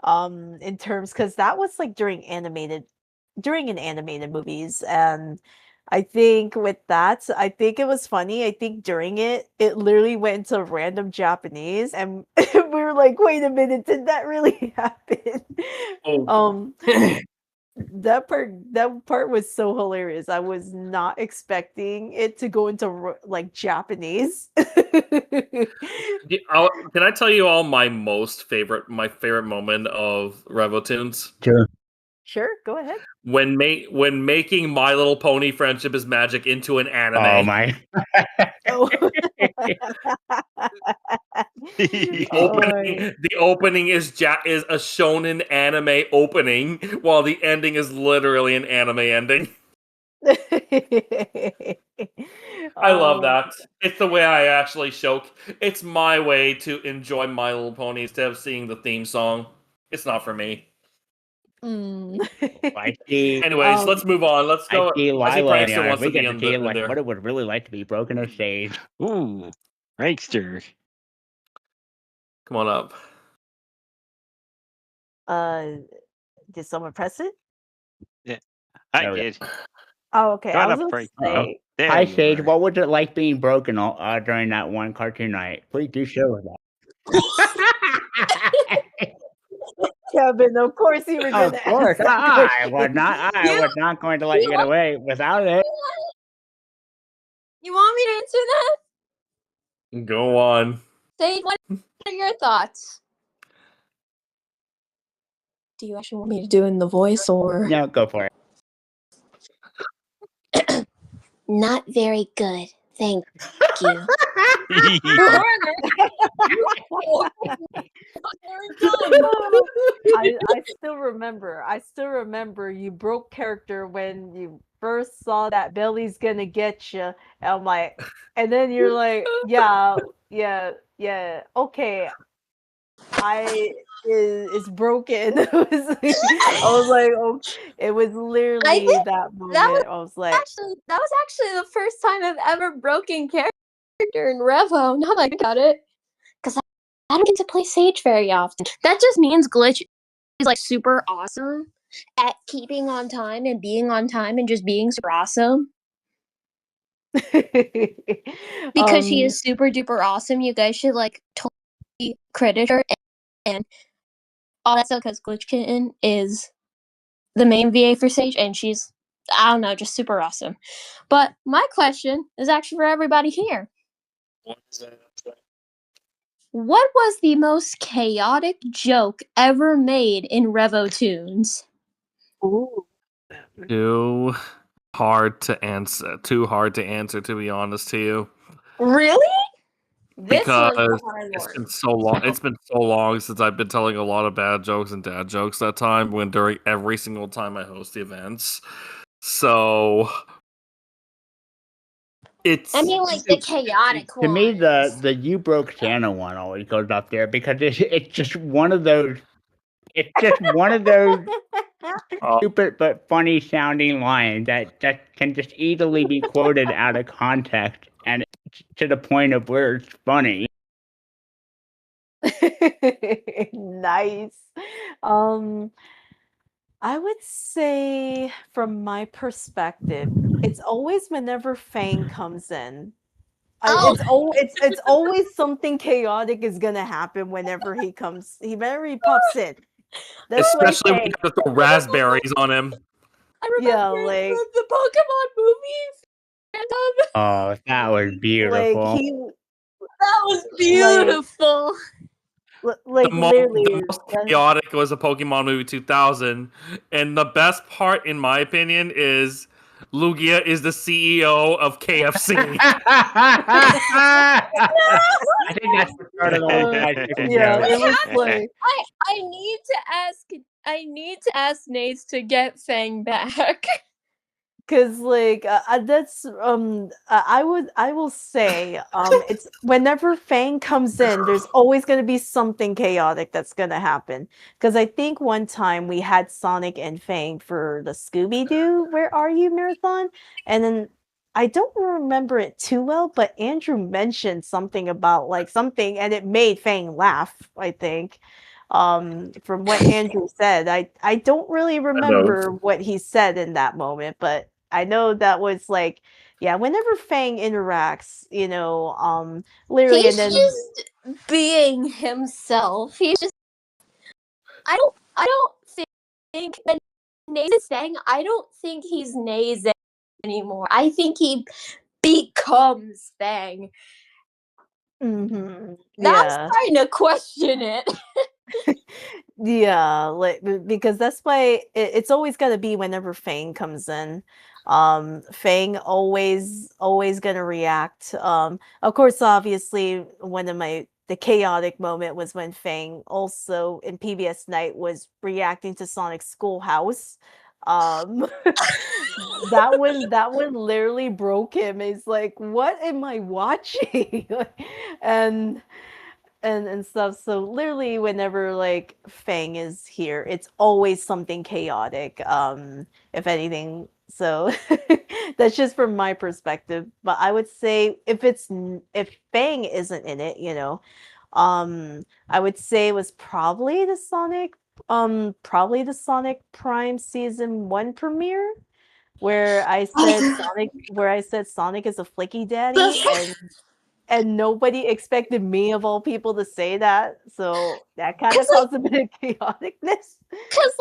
In terms because that was like during an animated movies, and I think with that, I think it was funny. I think during it, it literally went into random Japanese, and we were like, "Wait a minute, did that really happen?" Oh. Um, that part was so hilarious. I was not expecting it to go into like Japanese. Can I tell you all my favorite moment of Revo Toons? Sure. Sure, go ahead. When making My Little Pony Friendship is Magic into an anime. Oh my. Oh. The opening is a shonen anime opening, while the ending is literally an anime ending. I love that. It's the way I actually show. It's my way to enjoy My Little Pony instead of seeing the theme song. It's not for me. I see. Anyways, let's move on. Let's go. I see I see Lila in Prankster here. wants We to be get to in see there. what it would really like to be broken on stage. Ooh, Prankster. Come on up. Did someone press it? Yeah, I There we go. did. Oh, okay. I Got was up, gonna Prankster. say, There Hi, you Sage. are. What was it like being broken during that one cartoon night? Please do share with us. Kevin, of course you were Of gonna course, ask that I question. was not going to let you get away without it. You want me to answer that? Go on. Sage, what are your thoughts? Do you actually want me to do it in the voice or? No, go for it. Not very good. Thank you. I still remember you broke character when you first saw that Billy's gonna get you. And I'm like, and then you're like, yeah, okay, it's broken. I was like, oh, it was literally that moment. I was like, that was actually the first time I've ever broken character in Revo. Now that I think about it, because I don't get to play Sage very often. That just means Glitch is like super awesome at keeping on time and being on time and just being super awesome. Because she is super duper awesome. You guys should like totally credit her and all that stuff because Glitch Kitten is the main VA for Sage and she's, I don't know, just super awesome. But my question is actually for everybody here. What was the most chaotic joke ever made in Revo Toons? ooh. Too hard to answer. Too hard to answer, to be honest to you. Really? This Because was the hard it's one. been so long. It's been so long since I've been telling a lot of bad jokes and dad jokes that time during every single time I host the events. So I mean, like the chaotic one. To me, the you broke Santa one always goes up there because it's just one of those. It's just one of those stupid but funny sounding lines that can just easily be quoted out of context and to the point of where it's funny. Nice. I would say from my perspective, it's always whenever Fang comes in. It's always something chaotic is gonna happen whenever he pops in. That's especially why when you Fang, have to throw raspberries on him. I remember the Pokemon movie. Oh, that was beautiful. That was beautiful. Like the literally, most chaotic was a Pokemon movie 2000, and the best part, in my opinion, is Lugia is the CEO of KFC. I think that's the start of the whole fried chicken Yeah, joke. it was like I need to ask Nate to get Fang back. because like that's I will say it's whenever Fang comes in, there's always going to be something chaotic that's going to happen. Because I think one time we had Sonic and Fang for the Scooby Doo Where Are You marathon, and then I don't remember it too well, but Andrew mentioned something about like something, and it made Fang laugh. I think from what Andrew said, I don't really remember what he said in that moment, but I know that was like, yeah, whenever Fang interacts, literally, and He's then just being himself. He's just I don't think when Naze is Fang, I don't think he's Naze anymore. I think he becomes Fang. Mhm, Now I'm yeah. starting to question it. Yeah, like because that's why it's always got to be whenever Fang comes in. Fang always gonna react. Of course, obviously, one of the chaotic moment was when Fang also in PBS Night was reacting to Sonic's Schoolhouse. Um, that one literally broke him. He's like, "What am I watching?" and and stuff. So literally whenever like Fang is here, it's always something chaotic. If anything. So that's just from my perspective. But I would say if Fang isn't in it, I would say it was probably the Sonic Prime season 1 premiere where I said Sonic is a flicky daddy and nobody expected me of all people to say that, so that kind of caused a bit of chaoticness. Cause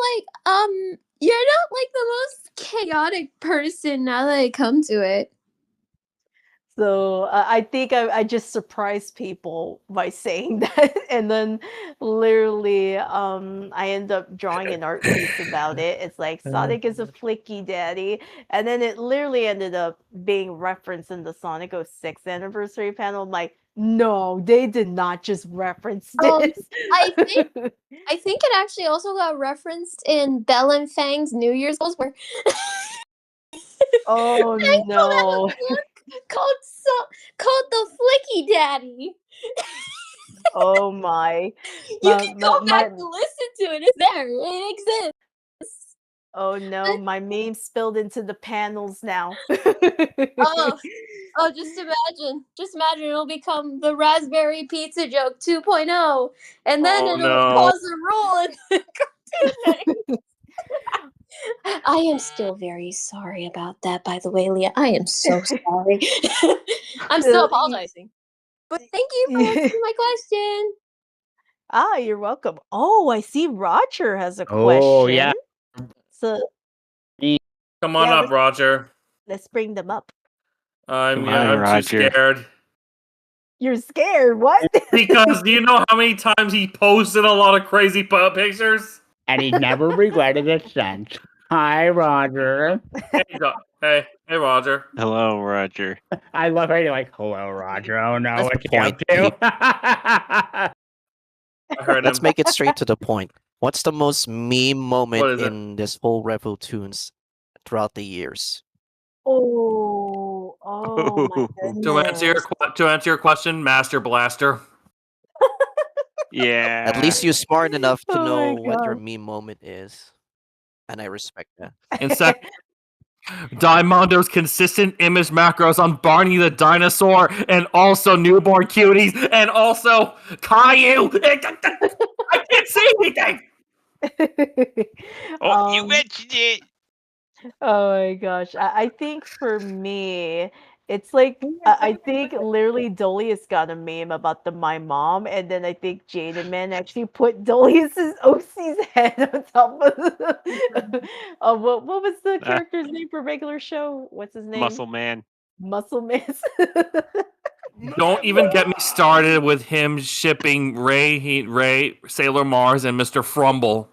you're not like the most chaotic person now that I come to it. So I think I just surprised people by saying that, and then literally I end up drawing an art piece about it. It's like Sonic is a flicky daddy, and then it literally ended up being referenced in the Sonic 06 anniversary panel. I'm like, no, they did not just reference this. I think it actually also got referenced in Belle and Fang's New Year's goals where Oh Fang will have a no. book called the Flicky Daddy. Oh my. You My can go my back and listen to it. It's there. It exists. Oh no, my meme spilled into the panels now. Oh, just imagine it'll become the raspberry pizza joke 2.0, and then Oh, it'll no. cause a rule in the cartoon thing. I am still very sorry about that, by the way, Leah. I am so sorry. I'm still apologizing. But thank you for answering my question. Ah, you're welcome. Oh, I see Roger has a Oh, yeah. question. So Come on yeah, up, Roger. let's bring them up. I'm Come on, too Roger. scared. You're scared, what? Because do you know how many times he posted a lot of crazy pictures? And he never regretted it since. Hi, Roger. Hey, Roger. Hello, Roger. I love how you're like, hello, Roger. Oh no, That's what the you up point. to? I heard Let's him. make it straight to the point. What's the most meme moment What is it? in this whole Revo Toons throughout the years? Oh my To answer goodness. your question, Master Blaster. Yeah. At least you're smart enough to Oh know my what your god. meme moment is. And I respect that. In second, Diamondo's consistent image macros on Barney the dinosaur, and also newborn cuties, and also Caillou. I can't say anything. Oh, you Um, mentioned it. Oh my gosh. I think for me, it's like I think literally Dolius got a meme about the my mom, and then I think Jaden Man actually put Dolius's OC's head on top of what was the character's name for regular show? What's his name? Muscle Man. Muscle Man. Don't even get me started with him shipping Ray, Sailor Mars, and Mr. Frumble.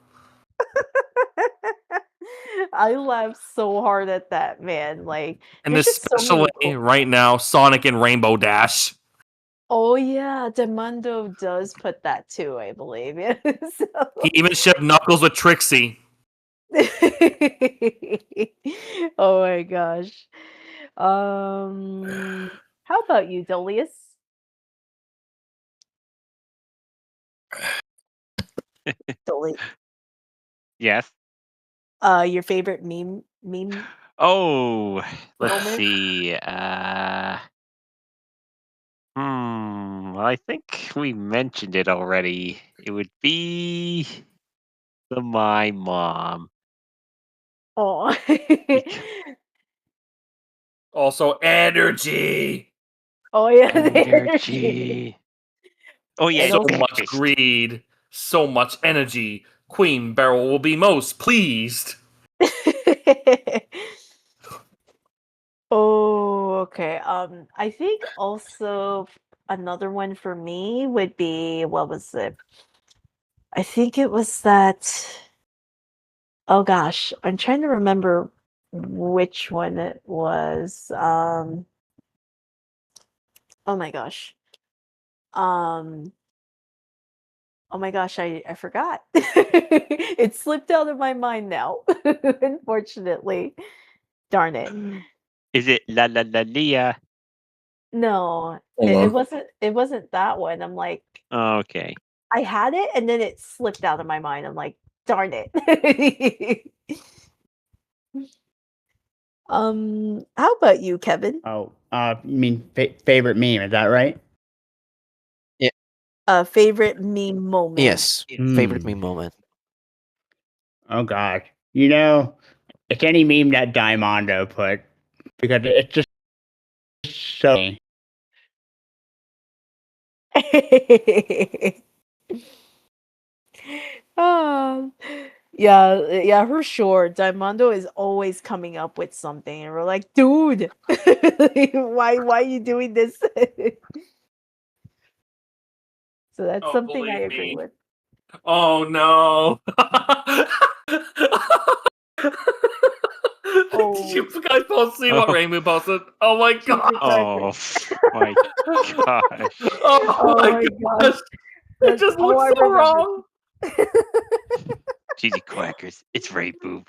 I laughed so hard at that, man. Like, And there's just so many especially cool. right now, Sonic and Rainbow Dash. Oh yeah, Demundo does put that too, I believe. Yeah. He even shared Knuckles with Trixie. Oh my gosh. How about you, Dolius? Doli Yes. Your favorite meme Oh, let's moment? see. Well, I think we mentioned it already. It would be my mom. Oh. Also, energy. Oh yeah, the energy. Energy. Oh yeah, And So also much greed, so much energy. Queen Beryl will be most pleased. Oh, okay. I think also another one for me would be what was it? I think it was that. Oh gosh, I'm trying to remember which one it was. Oh my gosh. Um, oh my gosh, I forgot. It slipped out of my mind now, unfortunately. Darn it. is it La La La Lia? No, Hold it on. wasn't that one. I'm like, Okay. I had it and then it slipped out of my mind. I'm like, darn it. How about you, Kevin? Oh, you mean favorite meme? Is that right? Favorite meme moment. Yes. Favorite Hmm. me moment. Oh gosh. You know, it's any meme that Diamondo put because it's just so. Um, yeah, yeah, for sure. Diamondo is always coming up with something, and we're like, dude, why are you doing this? So that's Oh, something I believe agree me. with. Oh no. Did you Oh, guys both see what Oh, Rainbow posted? Oh my god. Jesus oh my gosh. Oh Oh my my gosh. gosh. It just Oh, looks I so remember. wrong. Cheesy quackers. It's Ray Boob.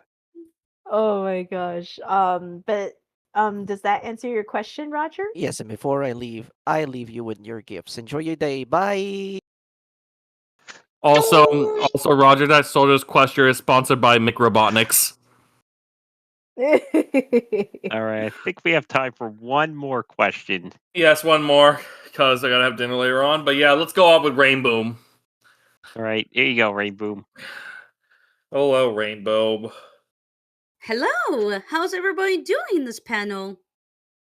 Oh my gosh. But does that answer your question, Roger? Yes, and before I leave you with your gifts. Enjoy your day. Bye. Also, Roger, that soldier's question is sponsored by Microbotniks. All right, I think we have time for one more question. Yes, one more, because I gotta have dinner later on. But yeah, let's go off with Rainbow. All right, here you go, Ray Boom. Hello, Rainbow. Hello, how's everybody doing in this panel?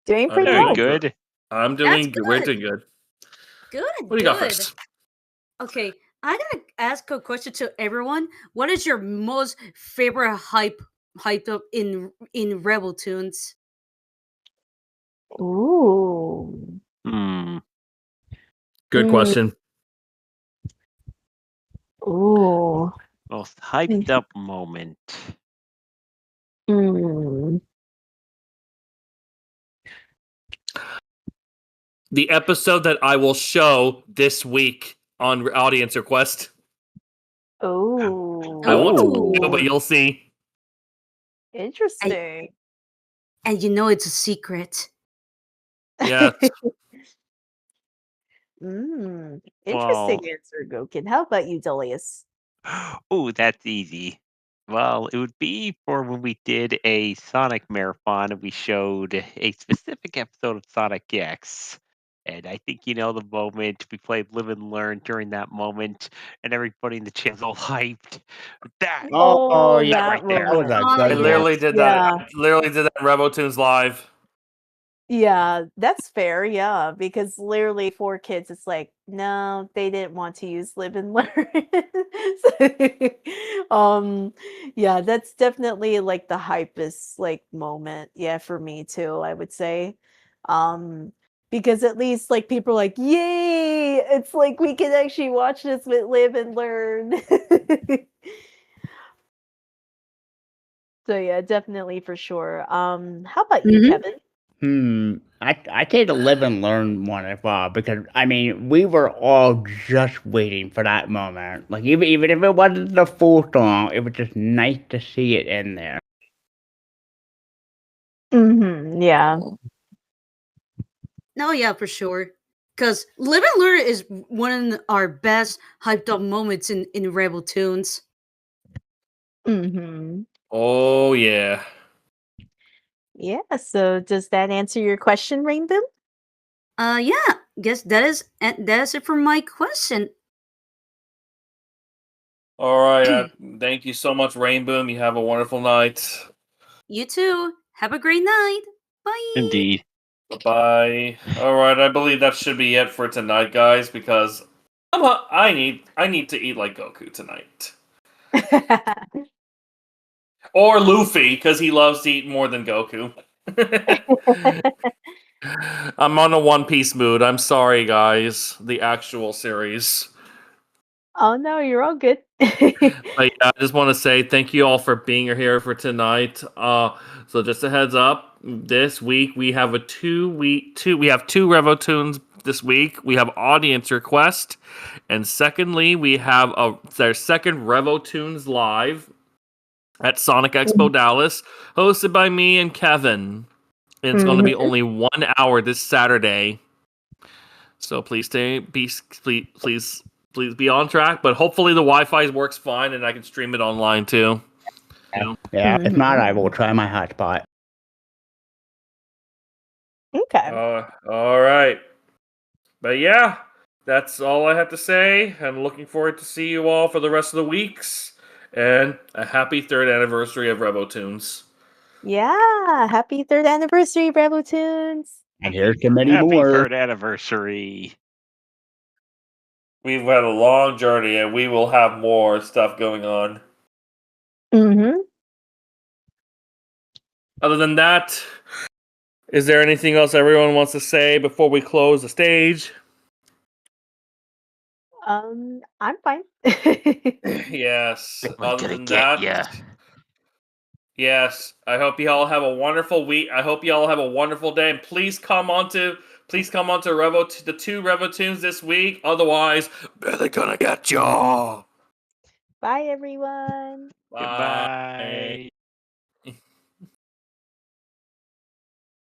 Doing I'm pretty Very well. good. I'm That's doing good. We're doing good. good. Good, What do you got good. first? Okay, I gotta ask a question to everyone. What is your most favorite hyped up in Revo Toons? Ooh. Hmm. Good Mm, question. ooh. Most hyped up moment. Mm. The episode that I will show this week on audience request. Oh. I won't tell you, but Ooh, you'll see. Interesting. and you know it's a secret. Yeah. Interesting Well, answer, Goken. How about you, Delius? oh, that's easy. Well, it would be for when we did a Sonic marathon and we showed a specific episode of Sonic X. And I think you know the moment we played Live and Learn during that moment, and everybody in the chat's all hyped. That, Oh Oh, yeah, that that right there. that was moment. a I good one. literally Yes, did that. yeah. I literally did that in Revo Toons live. Yeah, that's fair, yeah, because literally for kids, it's like, no, they didn't want to use live and learn. So, yeah, that's definitely like the hypest like moment, yeah, for me too, I would say. Because at least like people are like, yay, it's like we can actually watch this with live and learn. So yeah, definitely for sure. How about you, Mhm. Kevin? I take the live and learn one as well because I mean we were all just waiting for that moment. Like even if it wasn't the full song, it was just nice to see it in there. Yeah. Oh yeah, for sure. Because Live and Learn is one of our best hyped up moments in Rebel Tunes. Oh yeah. Yeah. So does that answer your question, Rainbow? Yeah. Guess that is it for my question. All right. Thank you so much, Rainboom. You have a wonderful night. You too. Have a great night. Bye. Indeed. Bye. All right. I believe that should be it for tonight, guys. Because I need to eat like Goku tonight, or Luffy, because he loves to eat more than Goku. I'm on a One Piece mood. I'm sorry, guys. The actual series. Oh no, you're all good. But yeah, I just want to say thank you all for being here for tonight. So just a heads up, this week we have we have two Revo Tunes this week. We have audience request, and secondly, we have their second Revo Tunes live at Sonic Expo Dallas, hosted by me and Kevin. And it's going to be only 1 hour this Saturday. So please please be on track. But hopefully the Wi-Fi works fine and I can stream it online too. Yeah, if not, I will try my hotspot. Okay. All right. But yeah, that's all I have to say. I'm looking forward to see you all for the rest of the weeks. And a happy 3rd anniversary of Revo Tunes. Yeah. Happy 3rd anniversary, Bravo Tunes. And here's to many Happy more. 3rd anniversary. We've had a long journey and we will have more stuff going on. Other than that, is there anything else everyone wants to say before we close the stage? I'm fine. Yes. I'm Other gonna than get that, ya. yes. I hope you all have a wonderful week. I hope you all have a wonderful day, and please come on to the two Revo Tunes this week. Otherwise, they're gonna get you. Bye, everyone. Bye.